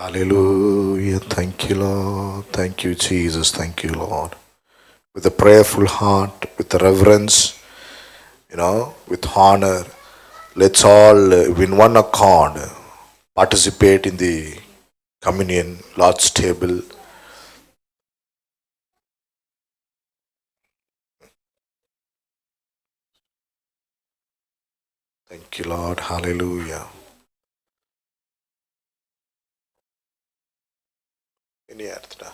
Speaker 2: Hallelujah. Thank you, Lord. Thank you, Jesus. Thank you, Lord. With a prayerful heart, with reverence, with honor, let's all, in one accord, participate in the communion, Lord's table. Thank you, Lord. Hallelujah. இனி எடுத்துட்டா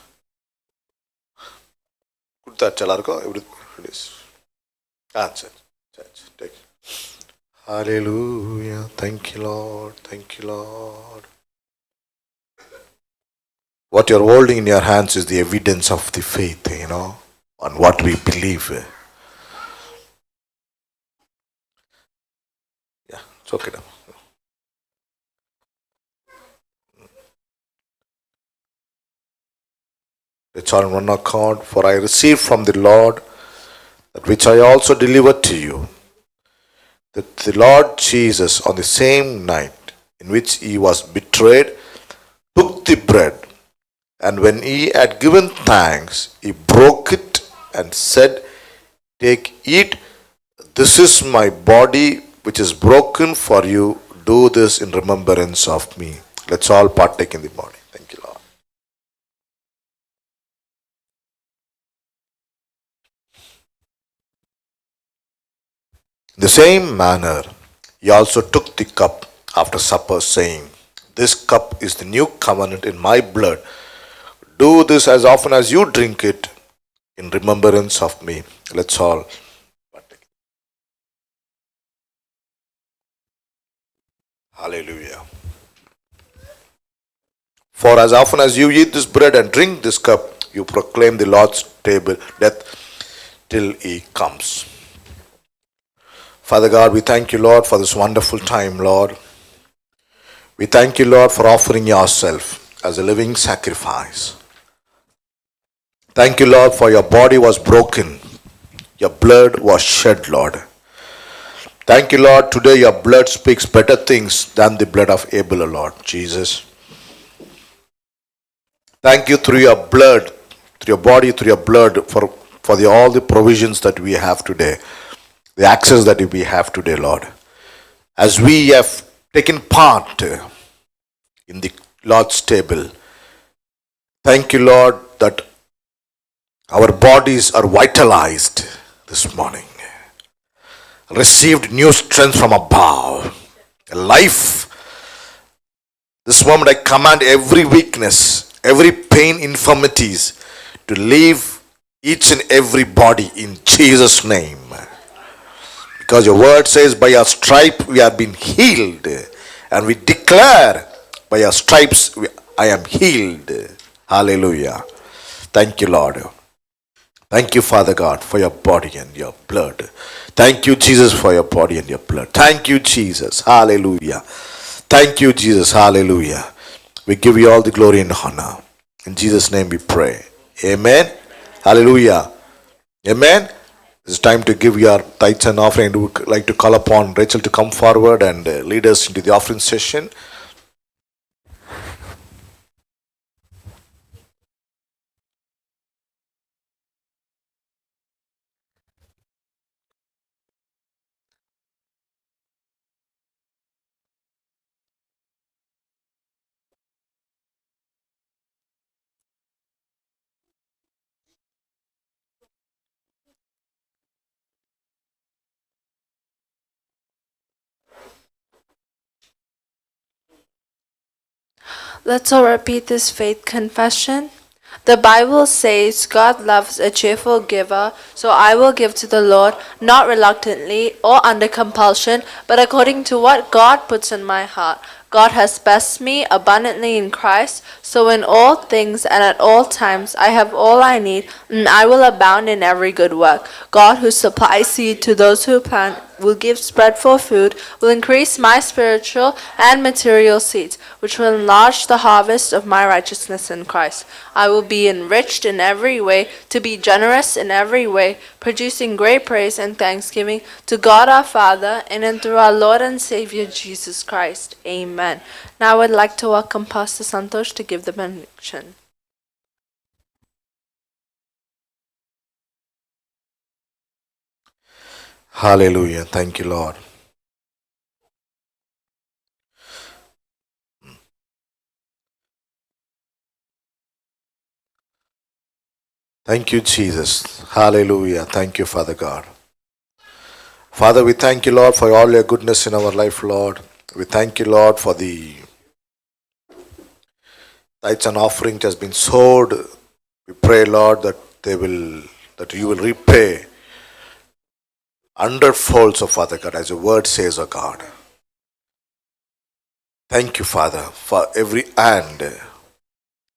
Speaker 2: கொடுத்தாச்சு எல்லாருக்கும். எப்படி சரி சரி take. Hallelujah. Thank you, Lord. Thank you, Lord. What you're holding in your hands is the evidence of the faith, on what we believe. Yeah, it's okay now. It's on one accord. For I received from the Lord that which I also delivered to you, that the Lord Jesus, on the same night in which he was betrayed, took the bread, and when he had given thanks, he broke it and said, "Take, eat, this is my body which is broken for you. Do this in remembrance of me." Let's all partake in the body. Thank you, Lord. In the same manner, he also took the cup after supper, saying, "This cup is the new covenant in my blood. Do this as often as you drink it in remembrance of me." Let's all partake. Hallelujah. For as often as you eat this bread and drink this cup, you proclaim the Lord's table death till he comes. Father God, we thank you, Lord, for this wonderful time, Lord. We thank you, Lord, for offering yourself as a living sacrifice. Thank you, Lord, for your body was broken. Your blood was shed, Lord. Thank you, Lord, today your blood speaks better things than the blood of Abel, Lord Jesus. Thank you through your blood, through your body, through your blood, for all the provisions that we have today. The access that we have today, Lord. As we have taken part in the Lord's table, thank you, Lord, that our bodies are vitalized this morning. Received new strength from above. Life. This moment I command every weakness, every pain, infirmities to leave each and every body in Jesus' name. Because your word says, by your stripe we have been healed. And we declare, by your stripes I am healed. Hallelujah. Thank you, Lord. Thank you, Father God, for your body and your blood. Thank you, Jesus, for your body and your blood. Thank you, Jesus. Hallelujah. Thank you, Jesus. Hallelujah. We give you all the glory and honor. In Jesus' name we pray. Amen. Hallelujah. Amen. It's time to give your tithes and offering. I would like to call upon Rachel to come forward and lead us into the offering session.
Speaker 4: Let's all repeat this faith confession. The Bible says God loves a cheerful giver, so I will give to the Lord, not reluctantly or under compulsion, but according to what God puts in my heart. God has blessed me abundantly in Christ, so in all things and at all times I have all I need, and I will abound in every good work. God, who supplies seed to those who plant, will give spread for food, will increase my spiritual and material seeds, which will enlarge the harvest of my righteousness in Christ. I will be enriched in every way, to be generous in every way, producing great praise and thanksgiving to God our Father, in and through our Lord and Savior Jesus Christ. Amen. Now I would like to welcome Pastor Santosh to give the benediction.
Speaker 2: Hallelujah. Thank you, Lord. Thank you, Jesus. Hallelujah. Thank you, Father God. Father, we thank you, Lord, for all your goodness in our life, Lord. We thank you, Lord, for the tithes and offering that has been sowed. We pray, Lord, that you will repay hundredfolds, of Father God, as your word says, O God. Thank you, Father, for every hand.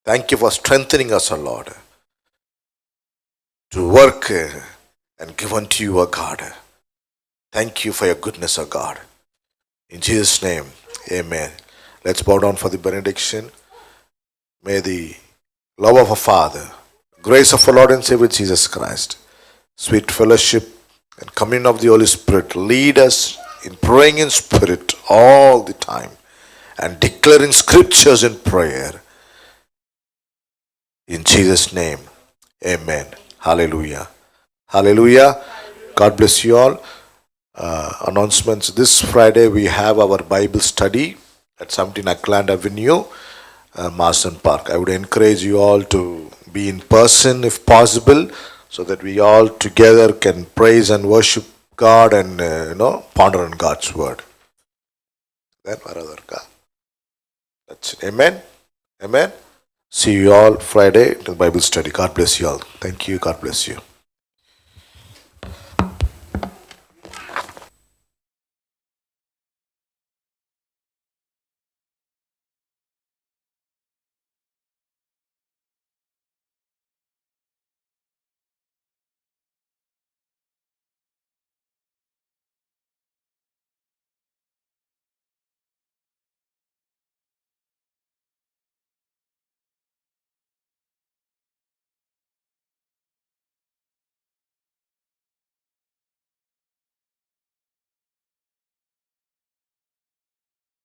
Speaker 2: Thank you for strengthening us, O Lord, to work and give unto you, O God. Thank you for your goodness, O God. In Jesus' name, amen. Let's bow down for the benediction. May the love of our Father, grace of our Lord and Savior Jesus Christ, sweet fellowship and communion of the Holy Spirit lead us in praying in spirit all the time and declaring scriptures in prayer. In Jesus' name, amen. Hallelujah. Hallelujah. God bless you all. Announcements. This Friday we have our Bible study at 17 Ackland Avenue, Marsden Park. I would encourage you all to be in person if possible, so that we all together can praise and worship God and ponder on God's word. Then that's it. Amen. Amen. See you all Friday to the Bible study. God bless you all. Thank you. God bless you.